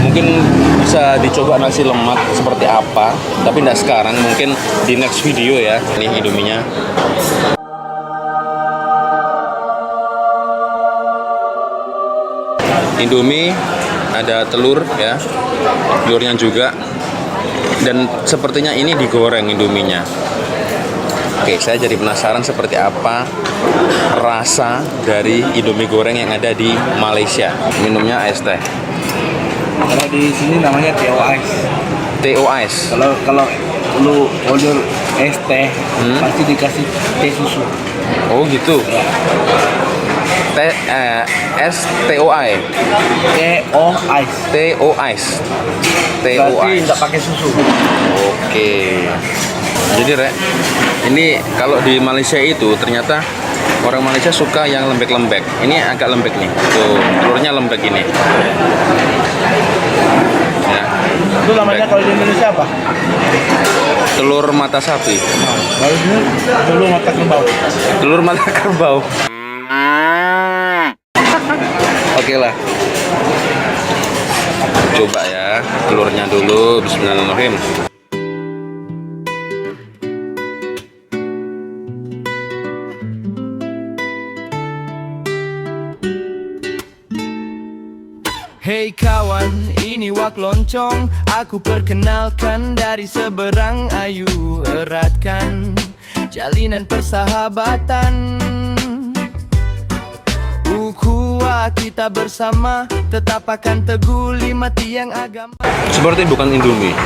mungkin bisa dicoba nasi lemak seperti apa. Tapi tidak sekarang, mungkin di next video ya. Ini Indominya. Indomie, ada telur ya, telurnya juga, dan sepertinya ini digoreng Indominya. Oke, saya jadi penasaran seperti apa rasa dari Indomie goreng yang ada di Malaysia. Minumnya es teh. Kalau di sini namanya TO Ice. TO Ice. Kalau lu order es teh, pasti dikasih teh susu. Oh gitu. Es TOI. TO Ice. TO Ice. TO Berarti Ice. tidak pakai susu. Oke. Jadi Rek, ini kalau di Malaysia itu ternyata orang Malaysia suka yang lembek-lembek. Ini agak lembek nih. Tuh, telurnya lembek ini. Ya. Itu namanya kalau di Indonesia apa? Telur mata sapi. Kalau di sini telur mata kerbau. Telur mata kerbau. Oke lah. Coba ya, telurnya dulu. Bismillahirrahmanirrahim. Hey kawan, ini Wak Loncong. Aku perkenalkan dari seberang, ayo eratkan jalinan persahabatan. Ukhuwah kita bersama, tetap akan teguh 5 tiang agama. Seperti bukan Indomie.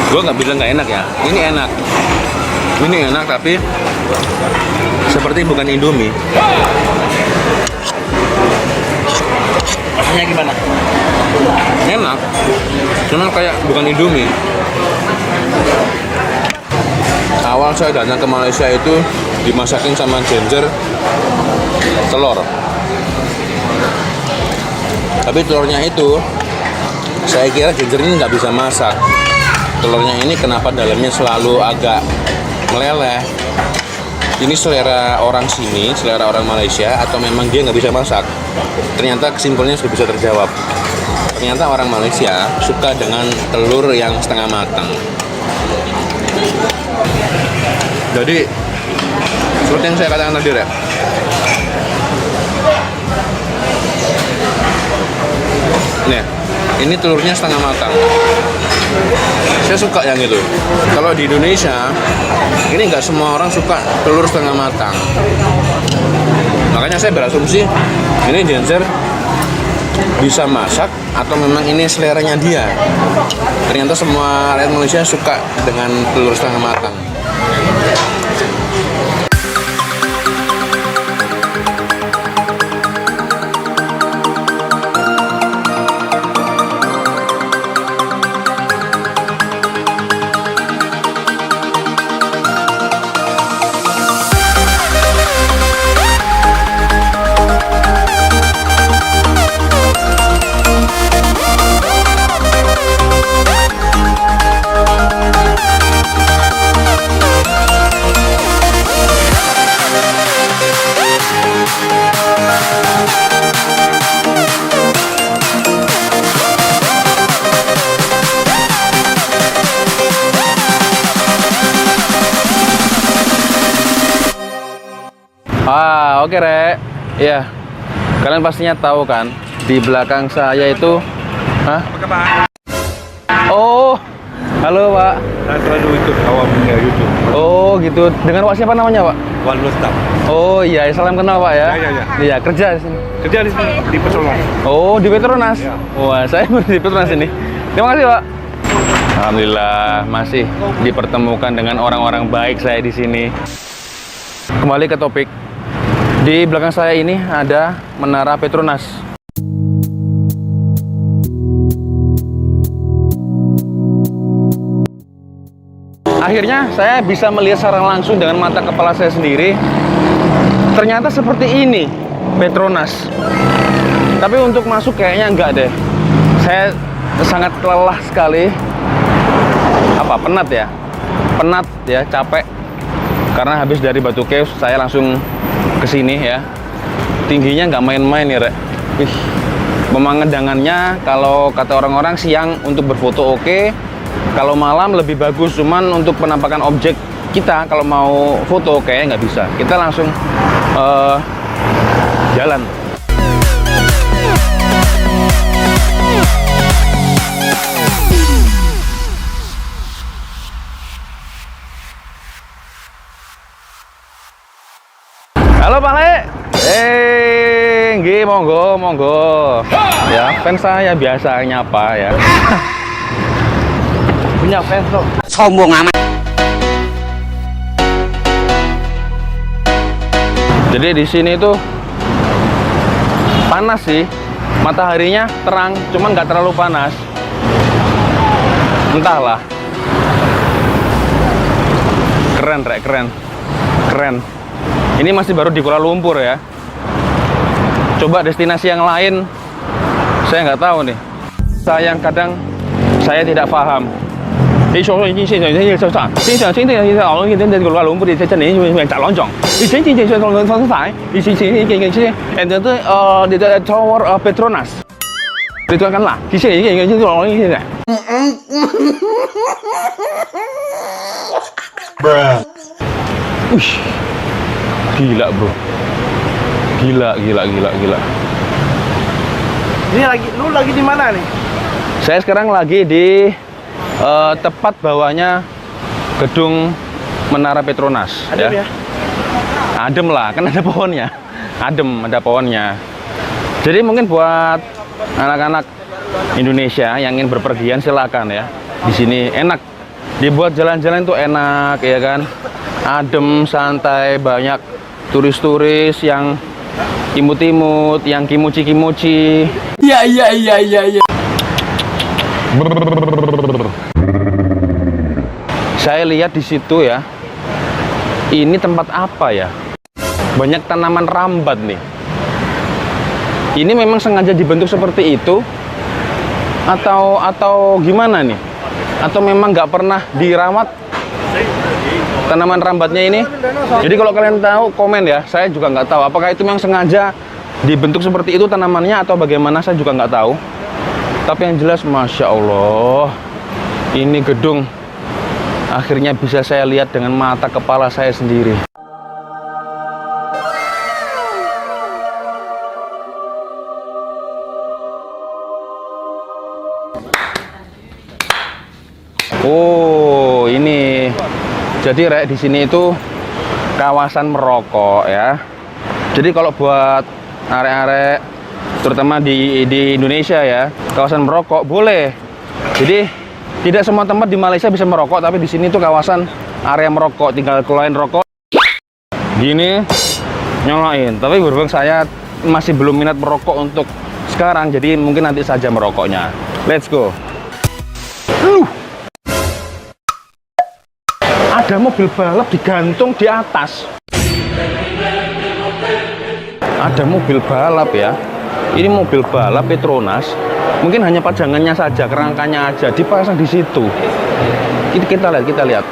Gue nggak bilang nggak enak ya. Ini enak. Ini enak tapi seperti bukan Indomie. Rasanya gimana? Enak, cuman kayak bukan Indomie. Awal saya datang ke Malaysia itu dimasakin sama ginger telur. Tapi telurnya itu saya kira ginger ini nggak bisa masak. Telurnya ini kenapa dalamnya selalu agak meleleh? Ini selera orang sini, selera orang Malaysia, atau memang dia nggak bisa masak? Ternyata kesimpulannya sudah bisa terjawab. Ternyata orang Malaysia suka dengan telur yang setengah matang. Jadi seperti yang saya katakan tadi, Rek. Nih, ini telurnya setengah matang. Saya suka yang itu. Kalau di Indonesia, ini nggak semua orang suka telur setengah matang. Makanya saya berasumsi ini ginger bisa masak atau memang ini seleranya dia. Ternyata semua rakyat Malaysia suka dengan telur setengah matang. Oke, Rek. Iya. Kalian pastinya tahu kan, di belakang saya itu Apa kabar? Oh, halo, Pak. Saya selalu ikut awamnya YouTube. Oh, gitu. Dengan Pak siapa namanya, Pak? Wan Lustaf. Oh, iya, salam kenal, Pak ya. Ya. Iya, kerja di sini. Kerja di sini di Petronas. Oh, di Petronas. Ya. Wah, saya baru di Petronas ini. Terima kasih, Pak. Alhamdulillah masih dipertemukan dengan orang-orang baik saya di sini. Kembali ke topik. Di belakang saya ini ada Menara Petronas. Akhirnya saya bisa melihat secara langsung dengan mata kepala saya sendiri. Ternyata seperti ini Petronas. Tapi untuk masuk kayaknya enggak deh. Saya sangat lelah sekali. Penat ya? Penat ya, capek. Karena habis dari Batu Caves saya langsung ke sini ya. Tingginya nggak main-main ya, Rek. Wih, pemandangannya kalau kata orang-orang siang untuk berfoto oke, kalau malam lebih bagus. Cuman untuk penampakan objek kita kalau mau foto kayaknya nggak bisa. Kita langsung jalan. Halo Pak Le. Nggih, monggo. Ya, fans saya biasa nyapa ya. Punya fans loh. Sombong amat. Jadi di sini tuh panas sih. Mataharinya terang, cuman nggak terlalu panas. Entahlah. Keren, Rek, keren. Ini masih baru di Kuala Lumpur ya. Coba destinasi yang lain, saya nggak tahu nih. Sayang kadang saya tidak paham. Tower of Petronas. Itu kan lah. Gila bro, gila. Ini lu lagi di mana nih? Saya sekarang lagi di tepat bawahnya gedung Menara Petronas. Adem ya? Adem lah, kan ada pohonnya. Adem, ada pohonnya. Jadi mungkin buat anak-anak Indonesia yang ingin berpergian silakan ya. Di sini enak, dibuat jalan-jalan tuh enak ya kan. Adem, santai, banyak turis-turis yang Imut-imut, yang kimuci-kimuci. Iya. Saya lihat di situ ya. Ini tempat apa ya? Banyak tanaman rambat nih. Ini memang sengaja dibentuk seperti itu atau gimana nih? Atau memang nggak pernah dirawat tanaman rambatnya ini? Jadi kalau kalian tahu komen ya. Saya juga nggak tahu apakah itu memang sengaja dibentuk seperti itu tanamannya atau bagaimana, saya juga nggak tahu. Tapi yang jelas Masya Allah, ini gedung akhirnya bisa saya lihat dengan mata kepala saya sendiri. Oh, ini jadi Rek, di sini itu kawasan merokok ya. Jadi kalau buat arek-arek terutama di Indonesia ya, kawasan merokok boleh. Jadi tidak semua tempat di Malaysia bisa merokok, tapi di sini tuh kawasan area merokok, tinggal keluarin rokok gini nyalain. Tapi berhubung saya masih belum minat merokok untuk sekarang, jadi mungkin nanti saja merokoknya. Let's go. Ada mobil balap digantung di atas. Ada mobil balap ya. Ini mobil balap Petronas. Mungkin hanya pajangannya saja, kerangkanya aja dipasang di situ. Kita lihat.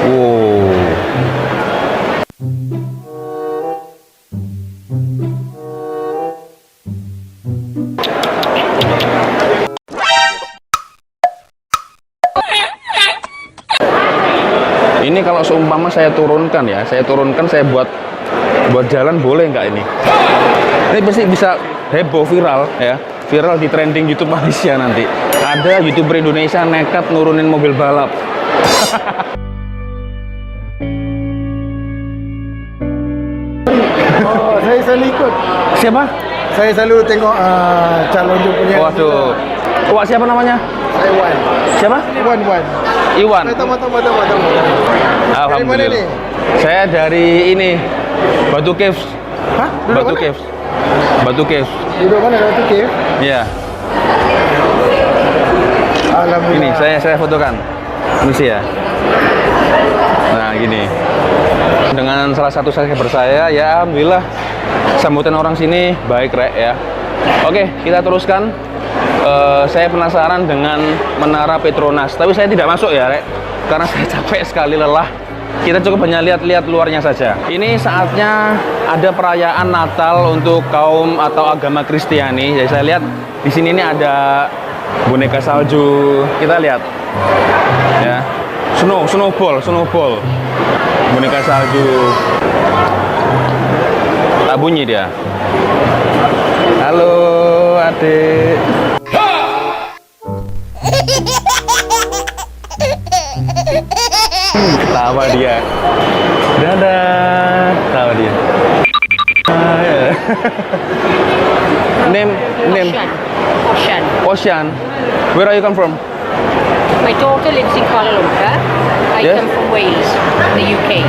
Wow. Ini kalau seumpama saya turunkan ya, saya buat jalan, boleh nggak ini? Ini pasti bisa heboh, viral ya, viral di trending YouTube Malaysia nanti. Ada YouTuber Indonesia nekat nurunin mobil balap. Oh, saya selalu ikut. Siapa? Saya selalu tengok calon punya. Waduh. Wah, siapa namanya? Saya Wan. Siapa? Wan. Iwan. Tama. Alhamdulillah. Dari mana nih? Saya dari ini, Batu Caves. Hah? Batu Caves. Duduk mana Batu Caves? Iya. Alhamdulillah. Ini saya fotokan. Misi ya. Nah, gini. Dengan salah satu subscriber saya, ya alhamdulillah sambutan orang sini baik, Rek ya. Oke, kita teruskan. Saya penasaran dengan Menara Petronas, tapi saya tidak masuk ya, Rek, karena saya capek sekali, lelah. Kita cukup hanya lihat-lihat luarnya saja. Ini saatnya ada perayaan Natal untuk kaum atau agama Kristiani. Jadi saya lihat di sini ini ada boneka salju. Kita lihat, ya, snowball, boneka salju. Tak bunyi dia. Halo, adik. Tawa dia. Dadah. Tawa dia. Name. Ocean. Where are you come from? My daughter lives in Kuala Lumpur. I Yes? come from Wales, the UK.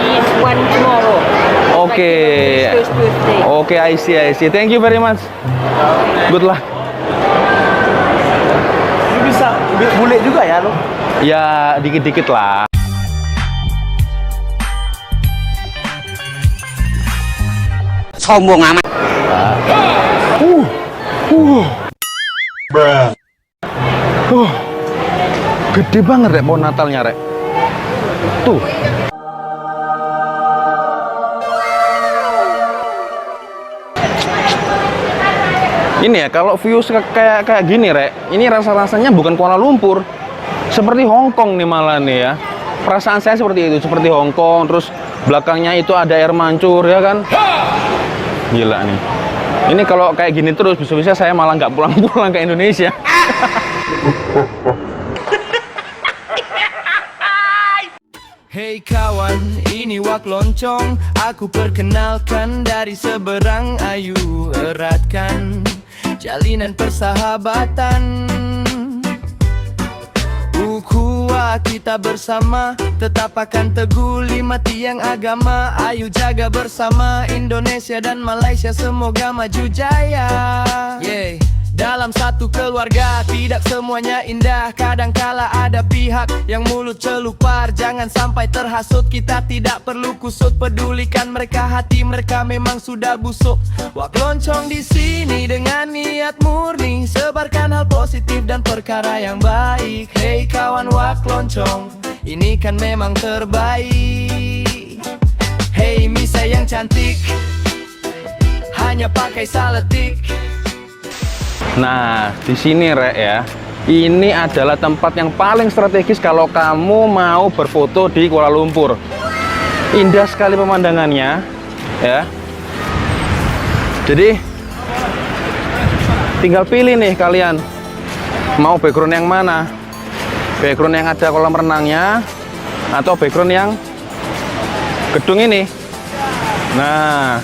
He's one tomorrow. Okay. Like his first birthday. Okay, I see. Thank you very much. Good luck. Lu bisa bule juga ya lu? Ya, dikit-dikit lah. Sombong amat. Gede banget, Rek, pohon Natalnya, Rek. Tuh. Ini ya, kalau view kayak gini, Rek, ini rasanya bukan Kuala Lumpur, seperti Hong Kong nih malah nih ya. Perasaan saya seperti itu, seperti Hong Kong. Terus belakangnya itu ada air mancur ya kan. Gila nih. Ini kalau kayak gini terus, bisa-bisa saya malah nggak pulang-pulang ke Indonesia. Hey kawan, ini Wak Loncong. Aku perkenalkan dari seberang, ayu eratkan jalinan persahabatan. Ukhuwah kita bersama, tetap akan teguh 5 tiang agama. Ayo jaga bersama Indonesia dan Malaysia, semoga maju jaya. Dalam satu keluarga tidak semuanya indah, kadangkala ada pihak yang mulut celupar. Jangan sampai terhasut, kita tidak perlu kusut, pedulikan mereka, hati mereka memang sudah busuk. Wak Loncong di sini dengan niat murni, sebarkan hal positif dan perkara yang baik. Hei kawan Wak Loncong, ini kan memang terbaik. Hei Misa yang cantik, hanya pakai saletik. Nah, di sini Rek ya, ini adalah tempat yang paling strategis kalau kamu mau berfoto di Kuala Lumpur. Indah sekali pemandangannya, ya. Jadi, tinggal pilih nih kalian, mau background yang mana? Background yang ada kolam renangnya, atau background yang gedung ini. Nah,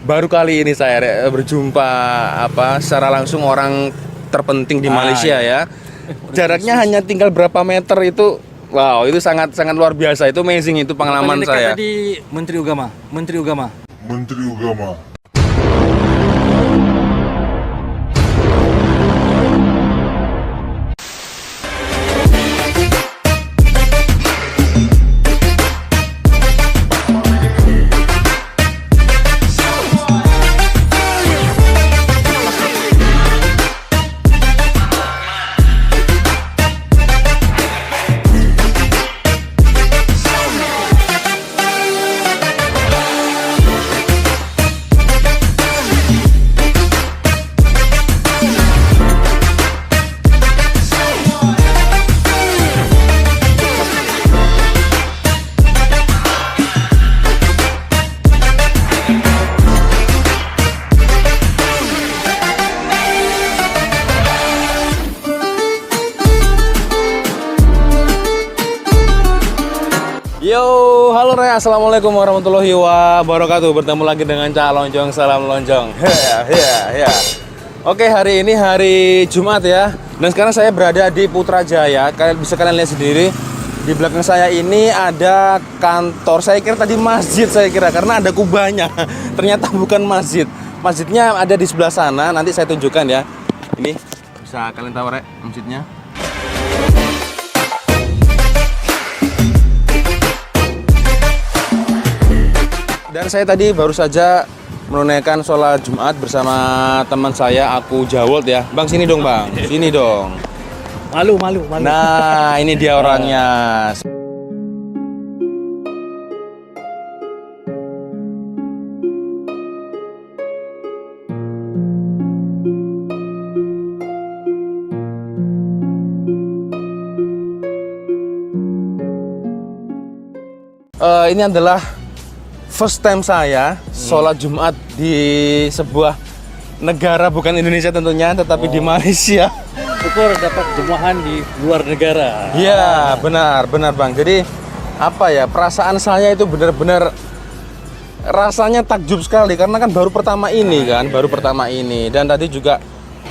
baru kali ini saya berjumpa secara langsung orang terpenting di Malaysia ya. Jaraknya hanya tinggal berapa meter itu. Wow, itu sangat luar biasa. Itu amazing, itu pengalaman saya. Tadi Menteri Agama. Yo, halo Re, assalamualaikum warahmatullahi wabarakatuh. Bertemu lagi dengan Cak Lonjong, salam lonjong. Ya. Oke, hari ini hari Jumat ya. Dan sekarang saya berada di Putrajaya. Kalian bisa lihat sendiri. Di belakang saya ini ada kantor. Saya kira tadi masjid, karena ada kubahnya. Ternyata bukan masjid. Masjidnya ada di sebelah sana. Nanti saya tunjukkan ya. Ini bisa kalian tahu Re, masjidnya. Dan saya tadi baru saja menunaikan sholat Jumat bersama teman saya, Aku Jawold ya. Bang, sini dong Bang, sini dong. Malu. Nah, ini dia orangnya. ini adalah first time saya sholat Jumat di sebuah negara bukan Indonesia tentunya, tetapi di Malaysia. Syukur dapat jemahan di luar negara. Iya, benar Bang. Jadi apa ya, perasaan saya itu benar-benar rasanya takjub sekali karena kan baru pertama ini dan tadi juga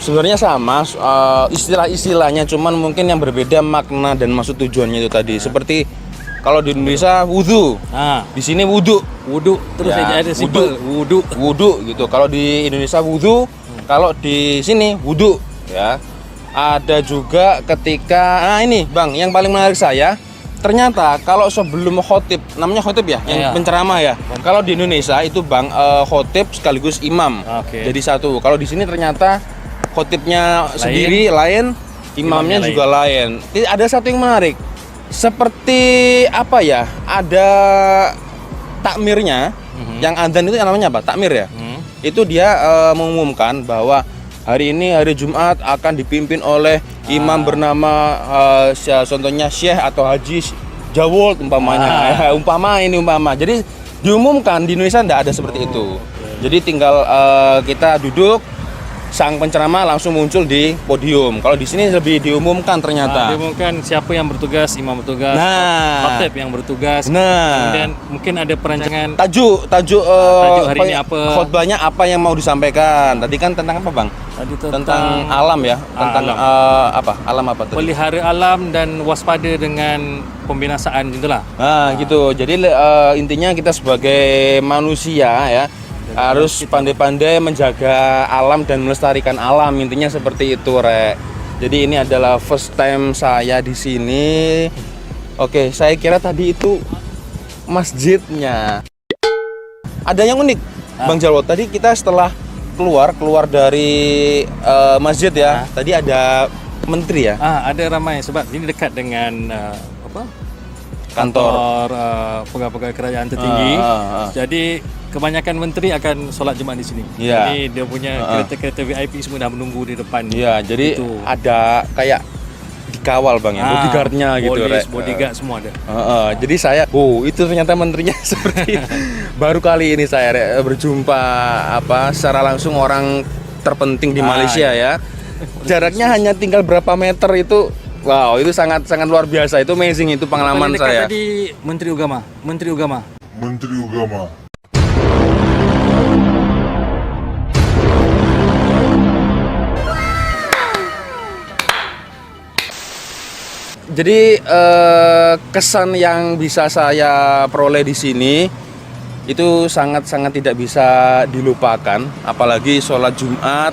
sebenarnya sama istilah-istilahnya, cuman mungkin yang berbeda makna dan maksud tujuannya itu tadi. Seperti kalau di Indonesia wudhu, di sini wudhu terus ya, aja ada simpel wudhu gitu. Kalau di Indonesia wudhu, kalau di sini wudhu ya. Ada juga ketika ini Bang, yang paling menarik saya ternyata kalau sebelum khotib, namanya khotib ya, yang penceramah ya. Kalau di Indonesia itu Bang, khotib sekaligus imam. Jadi satu. Kalau di sini ternyata khotibnya sendiri lain, imamnya juga lain. Ada satu yang menarik. Seperti apa ya? Ada takmirnya. Yang adzan itu yang namanya apa? Takmir ya. Itu dia mengumumkan bahwa hari ini hari Jumat akan dipimpin oleh imam bernama contohnya Syekh atau Haji Jawold umpamanya. Umpama. Jadi diumumkan. Di Indonesia tidak ada seperti itu. Jadi tinggal kita duduk, sang penceramah langsung muncul di podium. Kalau di sini lebih diumumkan ternyata. Diumumkan siapa yang bertugas, imam bertugas, khotib yang bertugas. Kemudian mungkin ada perancangan tajuk hari ini apa, khotbahnya apa yang mau disampaikan. Tadi kan tentang apa Bang? Tadi tentang alam ya, tentang alam apa tadi? Pelihara alam dan waspada dengan pembinasaan gitulah. Gitu. Jadi intinya kita sebagai manusia ya harus pandai-pandai menjaga alam dan melestarikan alam, intinya seperti itu, Rek. Jadi ini adalah first time saya di sini. Oke, saya kira tadi itu masjidnya. Ada yang unik, Bang Jarwo. Tadi kita setelah keluar dari masjid ya. Tadi ada menteri ya. Ada ramai sebab ini dekat dengan kantor pegawai kerajaan tertinggi. Jadi kebanyakan menteri akan solat Jumaat di sini. Jadi dia punya kereta-kereta VIP semua dah menunggu di depan. Iya, jadi ada kayak dikawal Bang ya, bodyguardnya gitu, Rek. Bodyguard semua ada. Jadi saya, itu ternyata menterinya seperti baru kali ini saya berjumpa secara langsung orang terpenting di Malaysia ya. Jaraknya hanya tinggal berapa meter itu. Wow, itu sangat luar biasa. Itu amazing, itu pengalaman saya. Tadi Menteri Agama. Jadi kesan yang bisa saya peroleh di sini itu sangat tidak bisa dilupakan, apalagi sholat Jumat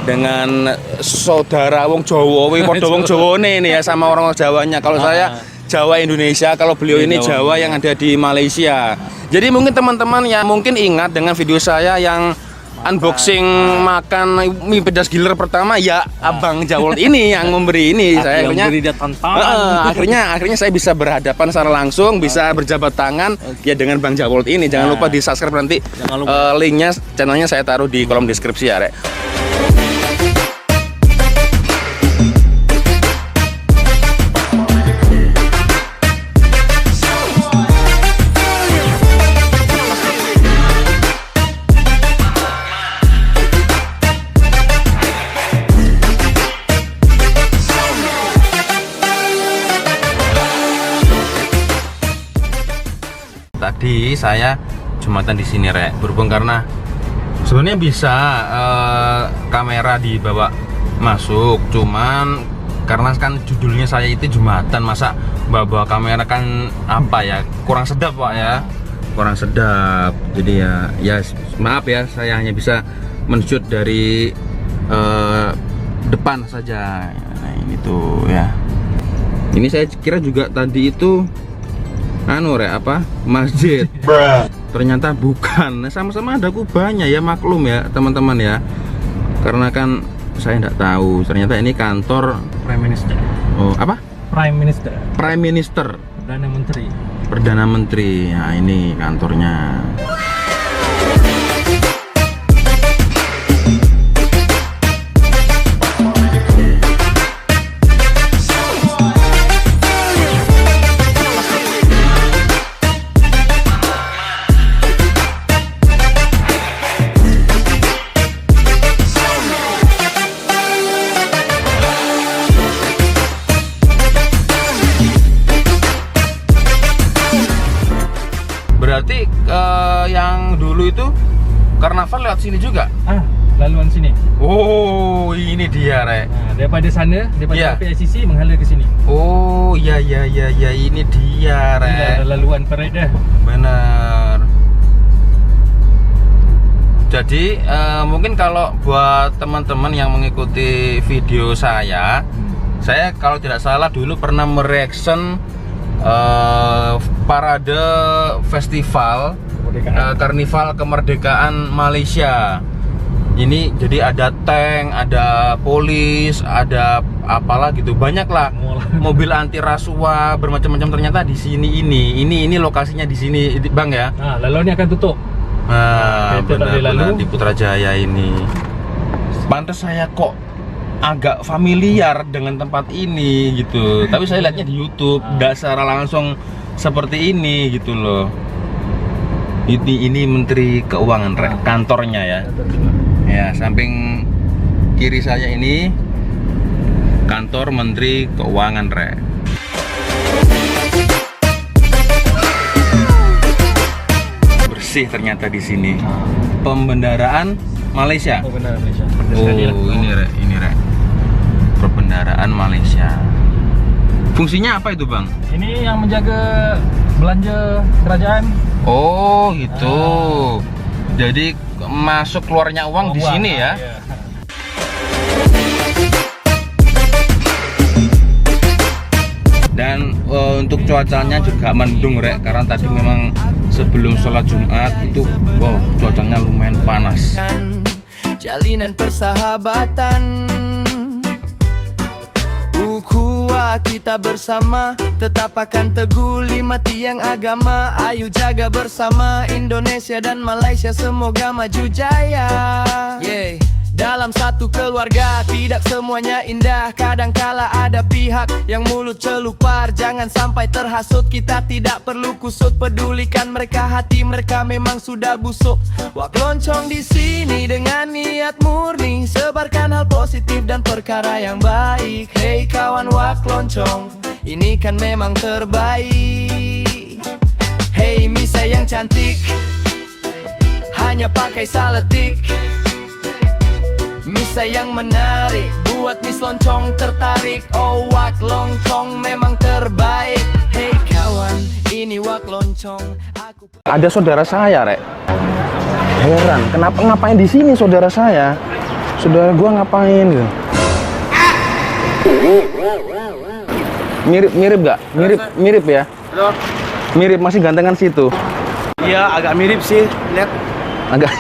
dengan saudara wong Jawa, padha wong Jawane ini ya sama orang Jawanya. Kalau saya Jawa Indonesia, kalau beliau ini Jawa yang ada di Malaysia. Jadi mungkin teman-teman yang mungkin ingat dengan video saya yang unboxing makan mie pedas giler pertama ya Abang Jawold ini yang memberi ini. Saya akhirnya saya bisa berhadapan secara langsung, bisa berjabat tangan ya dengan Bang Jawold ini. Jangan lupa di subscribe nanti, linknya channelnya saya taruh di kolom deskripsi ya, Rek. Tadi saya Jumatan di sini, Rek. Berhubung karena sebenarnya bisa kamera dibawa masuk, cuman karena kan judulnya saya itu Jumatan, masa bawa kamera kan kurang sedap Pak ya. Kurang sedap. Jadi ya maaf ya, saya hanya bisa men-shoot dari depan saja. Nah, ini tuh ya. Ini saya kira juga tadi itu masjid. Ternyata bukan. Sama-sama ada kubahnya ya, maklum ya teman-teman ya. Karena kan saya tidak tahu. Ternyata ini kantor Prime Minister. Prime Minister. Perdana Menteri. Nah, ini kantornya. karnaval lewat sini juga. Laluan sini. Oh, ini dia, Rek. Nah, daripada sana, daripada Iya. PICC menghala ke sini. Oh, iya, ini dia, Ini Rek. laluan parade dah. Benar. Jadi mungkin kalau buat teman-teman yang mengikuti video saya kalau tidak salah dulu pernah mereaction parade festival karnival kemerdekaan Malaysia. Ini jadi ada tank, ada polis, ada apalah gitu, banyak lah mobil anti rasuah bermacam-macam. Ternyata di sini ini lokasinya di sini, Bang ya. Nah, laluan ini akan tutup. Nah, Kereta tak boleh benar-benar lalu. di Putrajaya ini. Pantes saya kok agak familiar dengan tempat ini gitu. Tapi saya lihatnya di YouTube, tidak secara langsung seperti ini gitu loh. Ini Menteri Keuangan, Rek, kantornya ya. Ya, samping kiri saya ini kantor Menteri Keuangan, Rek. Bersih ternyata di sini. Pembendaraan Malaysia. Pembendaraan Malaysia. Oh, ini Rek. Perbendaraan Malaysia. Fungsinya apa itu, Bang? Ini yang menjaga belanja kerajaan. Oh, gitu. Jadi masuk keluarnya uang di sini ya. Iya. Dan untuk cuacanya juga mendung, Rek, karena tadi memang sebelum sholat Jumat itu cuacanya lumayan panas. Jalinan persahabatan, ukhuwah kita bersama, tetap akan teguh 5 tiang agama. Ayo jaga bersama Indonesia dan Malaysia, semoga maju jaya. Dalam satu keluarga tidak semuanya indah, kadangkala ada pihak yang mulut celupar. Jangan sampai terhasut, kita tidak perlu kusut, pedulikan mereka, hati mereka memang sudah busuk. Wak loncong di sini dengan niat murni, sebarkan hal positif dan perkara yang baik. Hei kawan wak loncong, ini kan memang terbaik. Hei Misa yang cantik, hanya pakai saletik. Misa yang menarik, buat Miss Loncong tertarik. Oh wak loncong memang terbaik. Hei kawan, ini wak loncong. Ada saudara saya, Rek. Heran, ngapain di sini saudara saya? Saudara gua ngapain gitu? Mirip gak? Mirip ya? Mirip, masih gantengan situ. Iya, agak mirip sih. Lihat. Agak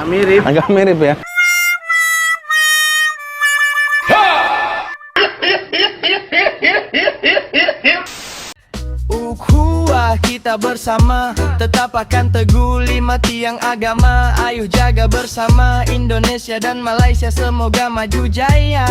mirip. Agak mirip ya. Ukhuwah kita bersama, tetap akan teguh 5 tiang agama. Ayo jaga bersama Indonesia dan Malaysia, semoga maju jaya.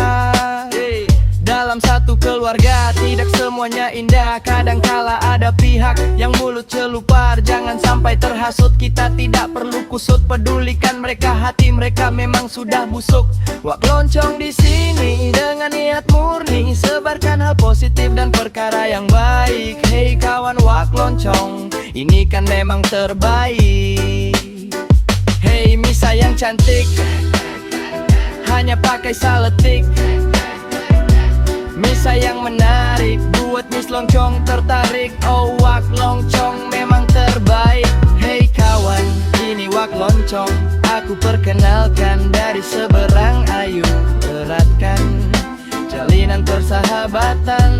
Dalam satu keluarga tidak semuanya indah, kadangkala ada pihak yang mulut celupar. Jangan sampai terhasut, kita tidak perlu kusut, pedulikan mereka, hati mereka memang sudah busuk. Wak loncong di sini dengan niat murni, sebarkan hal positif dan perkara yang baik. Hei kawan wak loncong, ini kan memang terbaik. Hei Misa yang cantik, hanya pakai saletik. Misa yang menarik, buat Miss Loncong tertarik. Oh wak loncong memang terbaik. Hei kawan, ini wak loncong, aku perkenalkan dari seberang. Ayo eratkan jalinan persahabatan.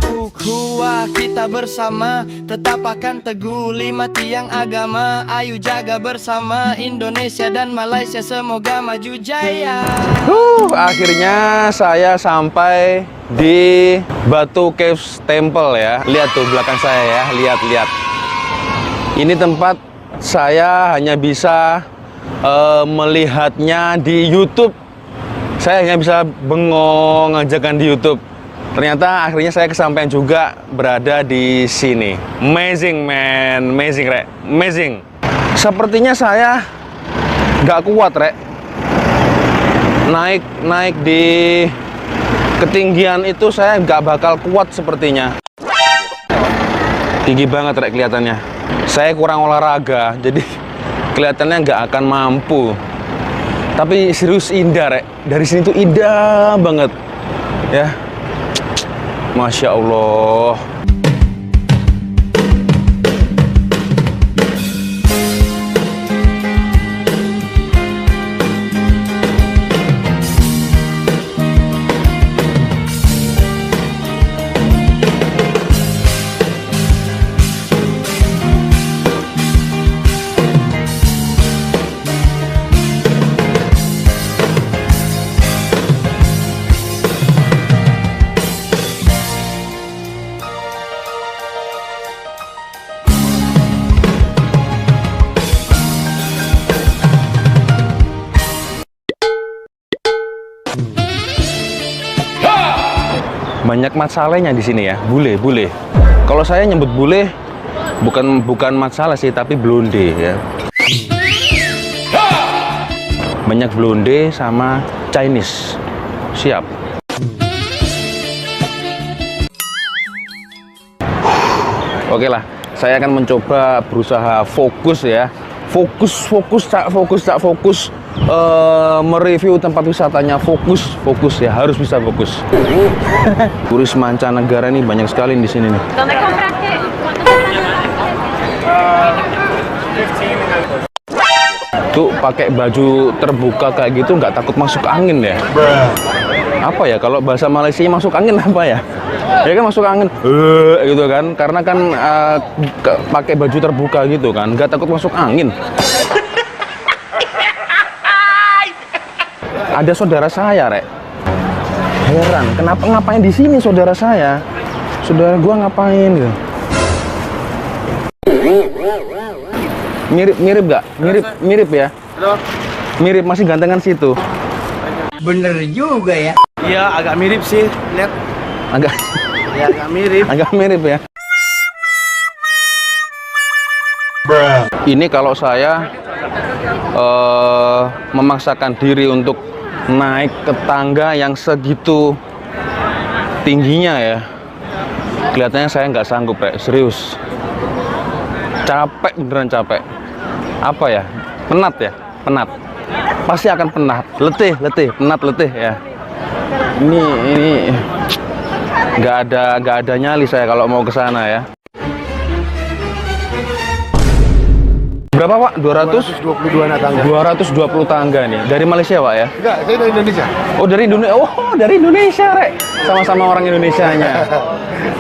Ukhuwah kita bersama, tetap akan teguh 5 tiang agama. Ayo jaga bersama Indonesia dan Malaysia, semoga maju jaya. Akhirnya saya sampai di Batu Caves Temple ya. Lihat tuh belakang saya ya, lihat. Ini tempat saya hanya bisa melihatnya di YouTube. Saya hanya bisa bengong aja kan di YouTube. Ternyata akhirnya saya kesampaian juga berada di sini. Amazing man, amazing, Rek, amazing. Sepertinya saya nggak kuat, Rek. Naik di ketinggian itu saya nggak bakal kuat sepertinya. Tinggi banget, Rek, kelihatannya. Saya kurang olahraga, jadi kelihatannya nggak akan mampu. Tapi serius indah, Rek. Dari sini tuh indah banget. Ya. Masya Allah. Banyak masalahnya di sini ya, bule. Kalau saya nyebut bule, bukan masalah sih, tapi blonde ya. Banyak blonde sama Chinese. Siap. Oke lah, saya akan mencoba berusaha fokus ya. Fokus. Mereview tempat wisatanya, fokus ya, harus bisa fokus. Turis mancanegara nih banyak sekali di sini nih. Tuh pakai baju terbuka kayak gitu nggak takut masuk angin ya? Apa ya kalau bahasa Malaysia masuk angin apa ya? Ya kan masuk angin, gitu kan? Karena kan pakai baju terbuka gitu kan, nggak takut masuk angin. Ada saudara saya, Rek. Heran, ngapain di sini saudara saya? Saudara gua ngapain gitu? Mirip gak? Mirip ya? Mirip, masih gantengan situ. Bener juga ya. Iya, agak mirip sih, lihat. Agak mirip. Agak mirip ya. Ini kalau saya memaksakan diri untuk naik ke tangga yang segitu tingginya ya, kelihatannya saya nggak sanggup, Rek. Serius, capek, beneran capek. Apa ya, penat pasti akan penat, letih, penat ya. Ini nggak ada nyali saya kalau mau ke sana ya. Berapa, Pak? 222 anak tangga. 220 tangga nih. Dari Malaysia, Pak ya? Enggak, saya dari Indonesia. Oh, dari Indonesia. Oh, dari Indonesia, Rek. Sama-sama orang Indonesianya.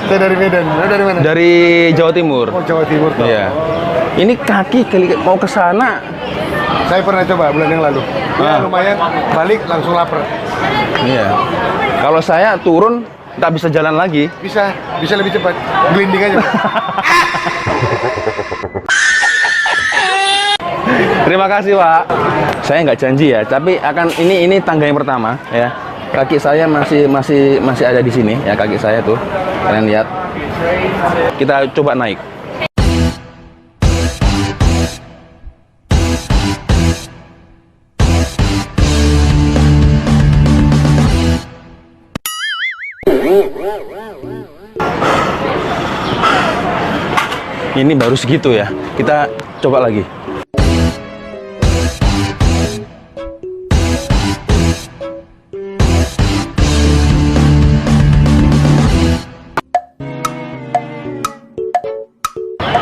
Saya dari Medan. Dari mana? Dari Jawa Timur. Oh, Jawa Timur. Iya. Ini kaki mau ke sana. Saya pernah coba bulan yang lalu. Ya, lumayan. Balik langsung lapar. Iya. Kalau saya turun nggak bisa jalan lagi. Bisa lebih cepat. Glinding aja. Terima kasih, Pak. Saya nggak janji ya, tapi akan ini tangga yang pertama ya. Kaki saya masih ada di sini ya, kaki saya tuh. Kalian lihat. Kita coba naik. Ini baru segitu ya. Kita coba lagi.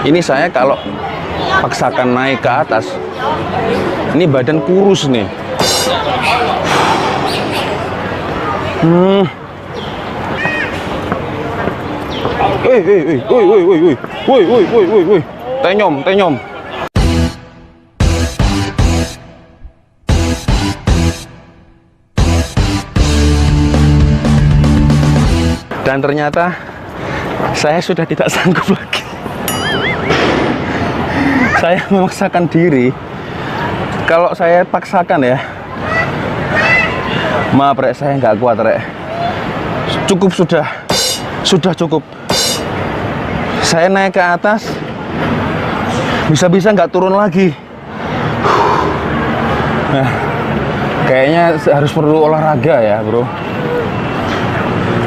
Ini saya kalau paksakan naik ke atas, ini badan kurus nih. Woi. Tenyom. Dan ternyata saya sudah tidak sanggup lagi. Saya memaksakan diri. Kalau saya paksakan ya, maaf, Rek, saya nggak kuat, Rek. Cukup sudah cukup. Saya naik ke atas, bisa-bisa nggak turun lagi. Nah, kayaknya harus perlu olahraga ya, bro.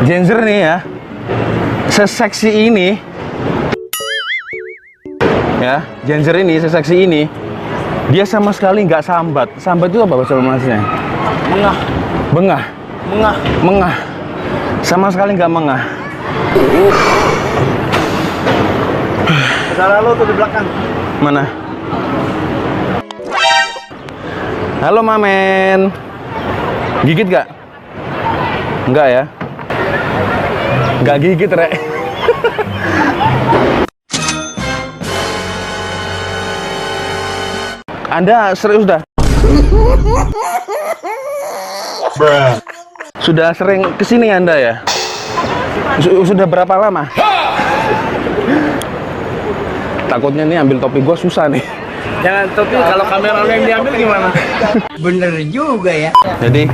Genzer nih ya, seseksi ini ya, Genzer ini, seseksi ini, dia sama sekali nggak sambat. Sambat itu apa bahasa Malaysia? Mengah. Bengah. Mengah. Mengah. Sama sekali nggak mengah. Saudara lo tuh di belakang. Mana? Halo Mamen. Gigit gak? Enggak ya? Enggak gigit, Rek. Anda serius dah? Sudah sering kesini Anda ya? Sudah berapa lama? Takutnya nih ambil topi gua susah nih. Jangan topi, kalau kamera yang diambil gimana? Bener juga ya. Jadi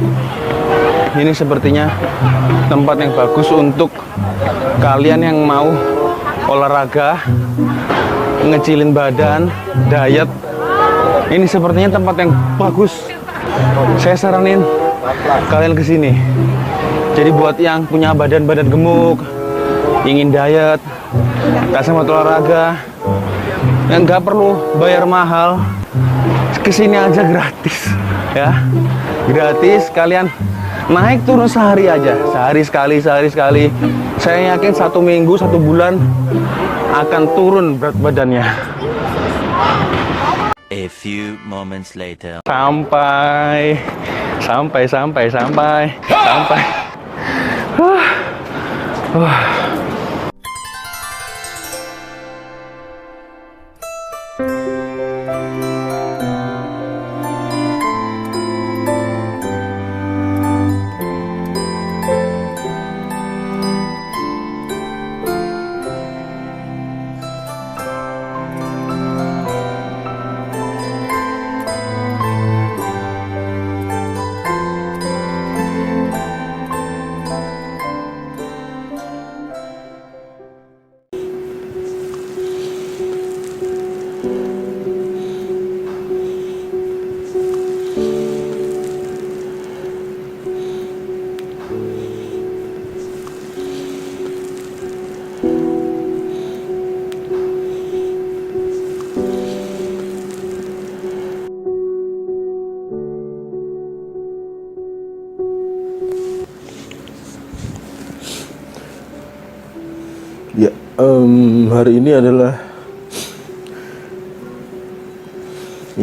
ini sepertinya tempat yang bagus untuk kalian yang mau olahraga, ngecilin badan, diet. Ini sepertinya tempat yang bagus. Saya saranin kalian ke sini. Jadi buat yang punya badan-badan gemuk, ingin diet, tak sempat olahraga, yang nggak perlu bayar mahal, kesini aja gratis ya, gratis. Kalian naik turun sehari aja, sehari sekali. Saya yakin 1 minggu 1 bulan akan turun berat badannya. A few moments later. Sampai.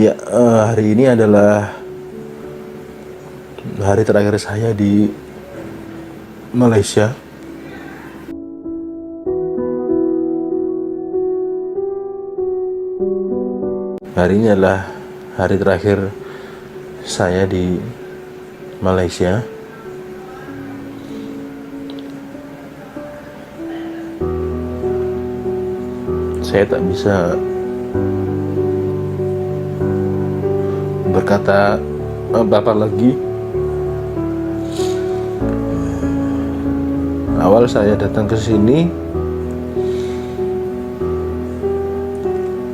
Ya, hari ini adalah hari terakhir saya di Malaysia. Hari ini adalah hari terakhir saya di Malaysia. Saya tak bisa berkata apa-apa lagi. Awal saya datang ke sini,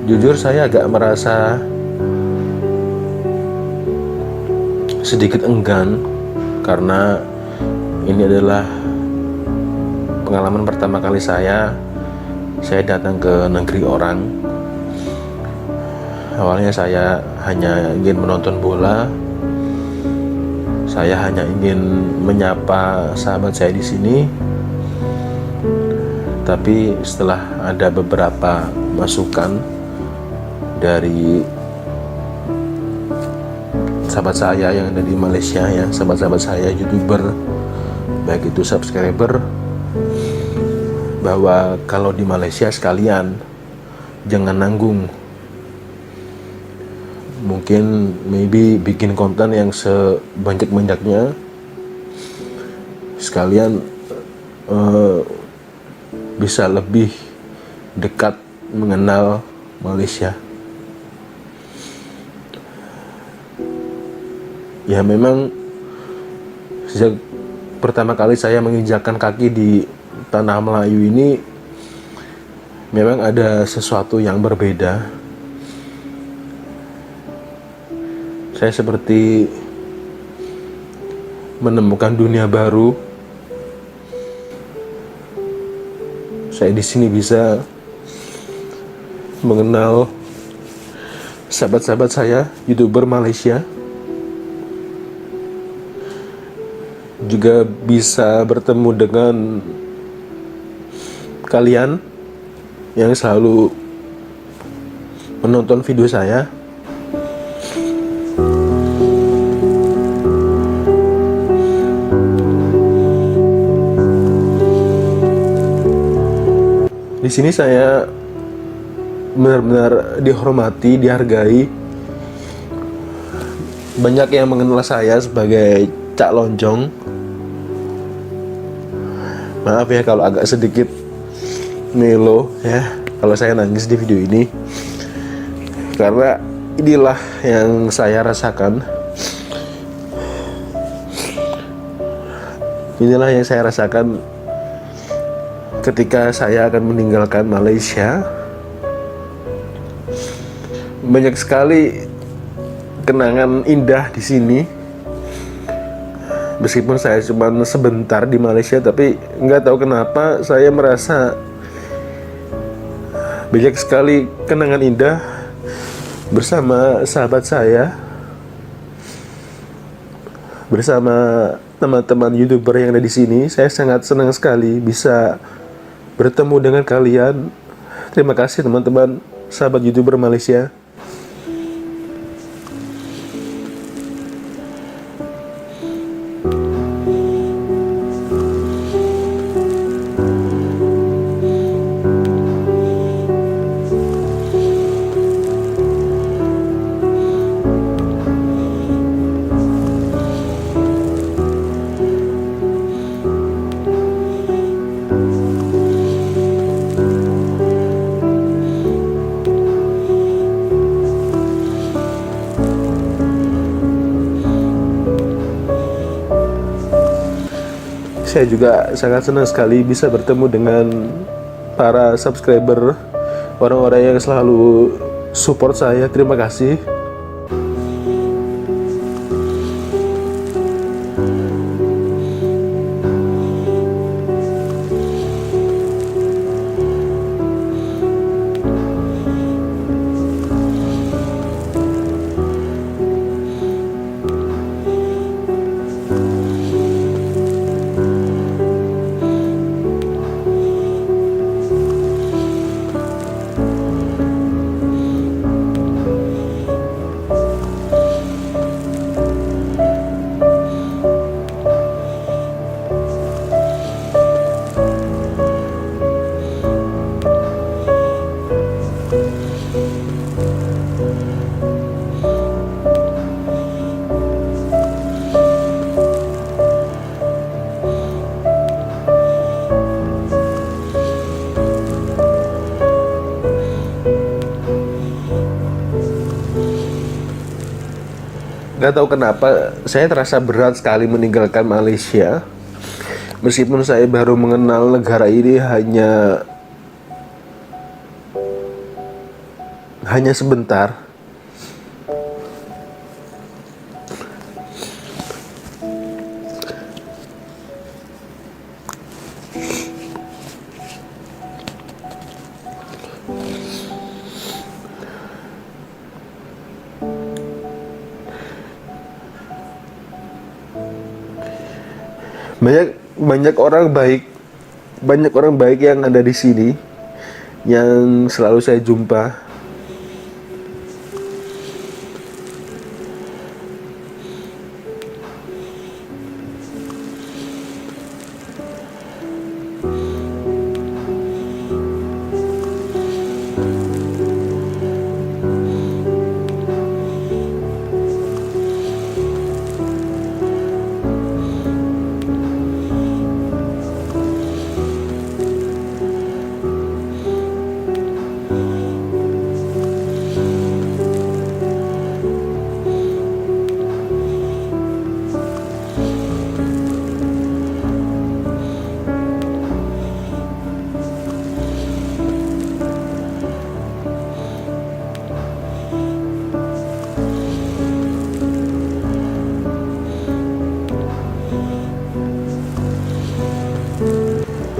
jujur saya agak merasa sedikit enggan karena ini adalah pengalaman pertama kali saya datang ke negeri orang. Awalnya saya hanya ingin menonton bola, saya hanya ingin menyapa sahabat saya di sini. Tapi setelah ada beberapa masukan dari sahabat saya yang ada di Malaysia, ya, sahabat-sahabat saya YouTuber, baik itu subscriber, bahwa kalau di Malaysia sekalian jangan nanggung, mungkin maybe bikin konten yang sebanyak-banyaknya, sekalian bisa lebih dekat mengenal Malaysia. Ya, memang sejak pertama kali saya menginjakkan kaki di tanah Melayu ini, memang ada sesuatu yang berbeda. Saya seperti menemukan dunia baru. Saya di sini bisa mengenal sahabat-sahabat saya, YouTuber Malaysia. Juga bisa bertemu dengan kalian yang selalu menonton video saya. Di sini saya benar-benar dihormati, dihargai. Banyak yang mengenal saya sebagai Cak Lonjong. Maaf ya kalau agak sedikit melo ya kalau saya nangis di video ini, karena inilah yang saya rasakan. Inilah yang saya rasakan ketika saya akan meninggalkan Malaysia. Banyak sekali kenangan indah di sini. Meskipun saya cuma sebentar di Malaysia, tapi nggak tahu kenapa saya merasa banyak sekali kenangan indah bersama sahabat saya, bersama teman-teman YouTuber yang ada di sini. Saya sangat senang sekali bisa bertemu dengan kalian. Terima kasih teman-teman sahabat YouTuber Malaysia. Saya juga sangat senang sekali bisa bertemu dengan para subscriber, orang-orang yang selalu support saya. Terima kasih. Gak tahu kenapa saya terasa berat sekali meninggalkan Malaysia. Meskipun saya baru mengenal negara ini hanya sebentar. Banyak orang baik yang ada di sini yang selalu saya jumpa.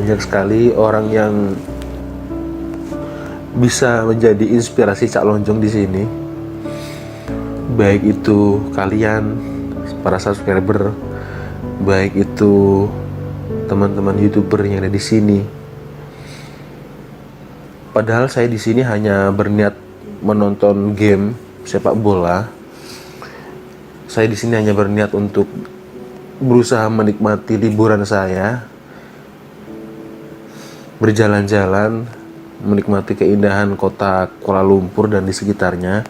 Banyak sekali orang yang bisa menjadi inspirasi Cak Lonjong di sini. Baik itu kalian para subscriber, baik itu teman-teman YouTuber yang ada di sini. Padahal saya di sini hanya berniat menonton game sepak bola. Saya di sini hanya berniat untuk berusaha menikmati liburan saya, berjalan-jalan, menikmati keindahan kota Kuala Lumpur dan di sekitarnya.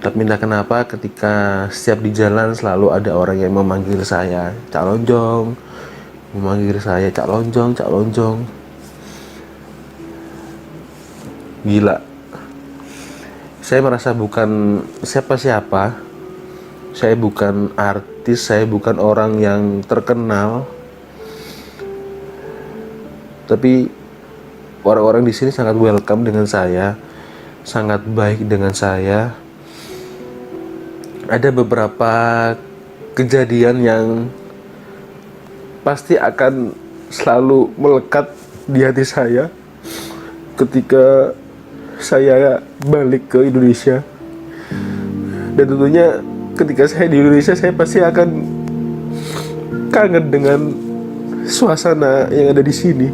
Tapi entah kenapa ketika setiap di jalan selalu ada orang yang memanggil saya Cak Lonjong, memanggil saya Cak Lonjong, Cak Lonjong. Gila. Saya merasa bukan siapa-siapa. Saya bukan artis, saya bukan orang yang terkenal. Tapi orang-orang di sini sangat welcome dengan saya, sangat baik dengan saya. Ada beberapa kejadian yang pasti akan selalu melekat di hati saya ketika saya balik ke Indonesia. Dan tentunya ketika saya di Indonesia, saya pasti akan kangen dengan suasana yang ada di sini.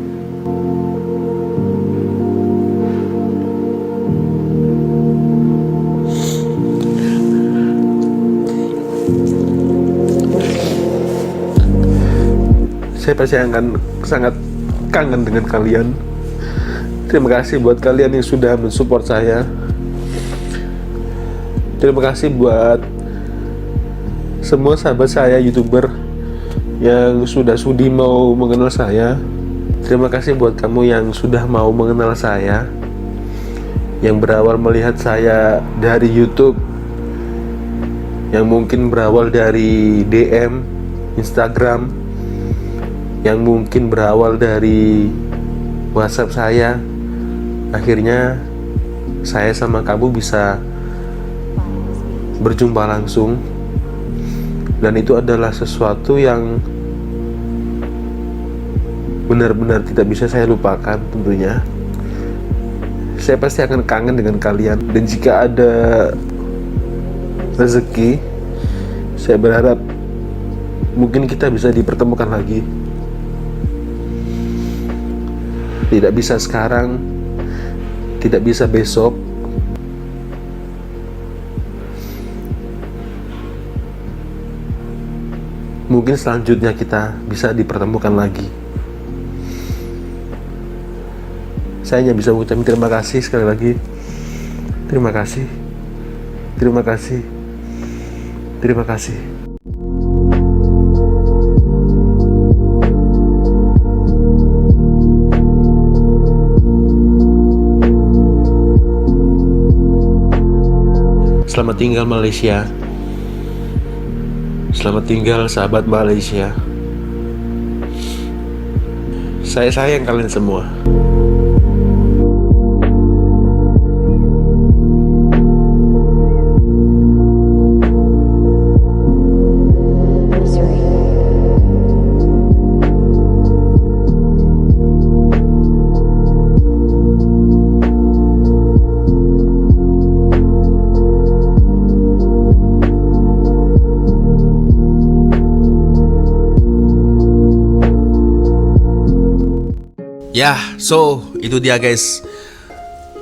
Saya pasti akan sangat kangen dengan kalian. Terima kasih buat kalian yang sudah mensupport saya. Terima kasih buat semua sahabat saya YouTuber yang sudah sudi mau mengenal saya. Terima kasih buat kamu yang sudah mau mengenal saya, yang berawal melihat saya dari YouTube, yang mungkin berawal dari DM Instagram, yang mungkin berawal dari WhatsApp saya. Akhirnya saya sama kamu bisa berjumpa langsung, dan itu adalah sesuatu yang benar-benar tidak bisa saya lupakan. Tentunya saya pasti akan kangen dengan kalian, dan jika ada rezeki, saya berharap mungkin kita bisa dipertemukan lagi. Tidak bisa sekarang, tidak bisa besok. Mungkin selanjutnya kita bisa dipertemukan lagi. Saya hanya bisa mengucapkan terima kasih sekali lagi. Terima kasih. Terima kasih. Terima kasih. Selamat tinggal Malaysia. Selamat tinggal sahabat Malaysia. Saya sayang kalian semua. Ya, so itu dia guys,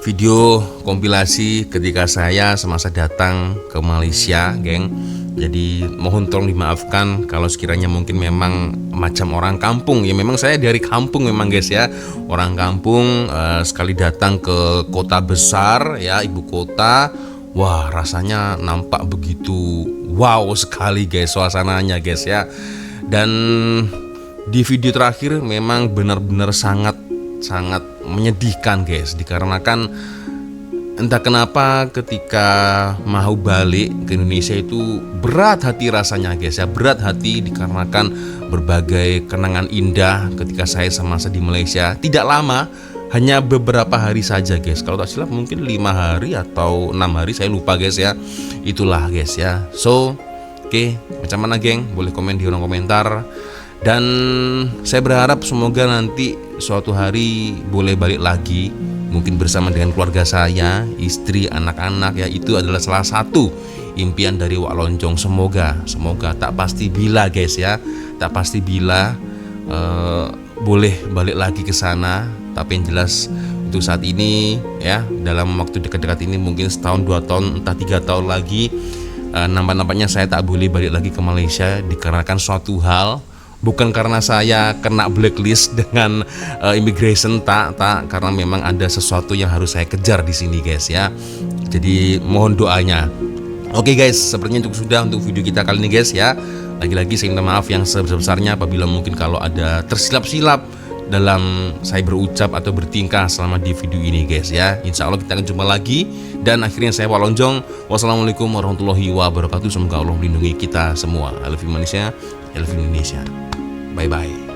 video kompilasi ketika saya semasa datang ke Malaysia, geng. Jadi mohon tolong dimaafkan kalau sekiranya mungkin memang macam orang kampung. Ya memang saya dari kampung memang guys ya, orang kampung. Sekali datang ke kota besar ya, ibu kota, wah rasanya nampak begitu wow sekali guys suasananya guys ya. Dan di video terakhir memang benar-benar sangat menyedihkan guys, dikarenakan entah kenapa ketika mau balik ke Indonesia itu berat hati rasanya guys ya, berat hati dikarenakan berbagai kenangan indah ketika saya semasa di Malaysia. Tidak lama, hanya beberapa hari saja guys, kalau tak silap mungkin 5 hari atau 6 hari, saya lupa guys ya. Itulah guys ya. So oke, macam mana geng? Boleh komen di kolom komentar. Dan saya berharap semoga nanti suatu hari boleh balik lagi, mungkin bersama dengan keluarga saya, istri, anak-anak ya. Itu adalah salah satu impian dari Wak Lonjong. Semoga tak pasti bila guys ya, tak pasti bila boleh balik lagi ke sana. Tapi yang jelas untuk saat ini ya, dalam waktu dekat-dekat ini mungkin setahun, 2 tahun, entah 3 tahun lagi, nampak-nampaknya saya tak boleh balik lagi ke Malaysia dikarenakan suatu hal. Bukan karena saya kena blacklist dengan immigration, tak, karena memang ada sesuatu yang harus saya kejar di sini guys ya. Jadi mohon doanya. Oke guys, sepertinya cukup sudah untuk video kita kali ini guys ya. Lagi-lagi saya minta maaf yang sebesar-besarnya apabila mungkin kalau ada tersilap-silap dalam saya berucap atau bertingkah selama di video ini guys ya. Insya Allah kita akan jumpa lagi. Dan akhirnya saya Wak Lonjong. Wassalamualaikum warahmatullahi wabarakatuh. Semoga Allah melindungi kita semua. I love you Malaysia, I love you Indonesia. Bye bye.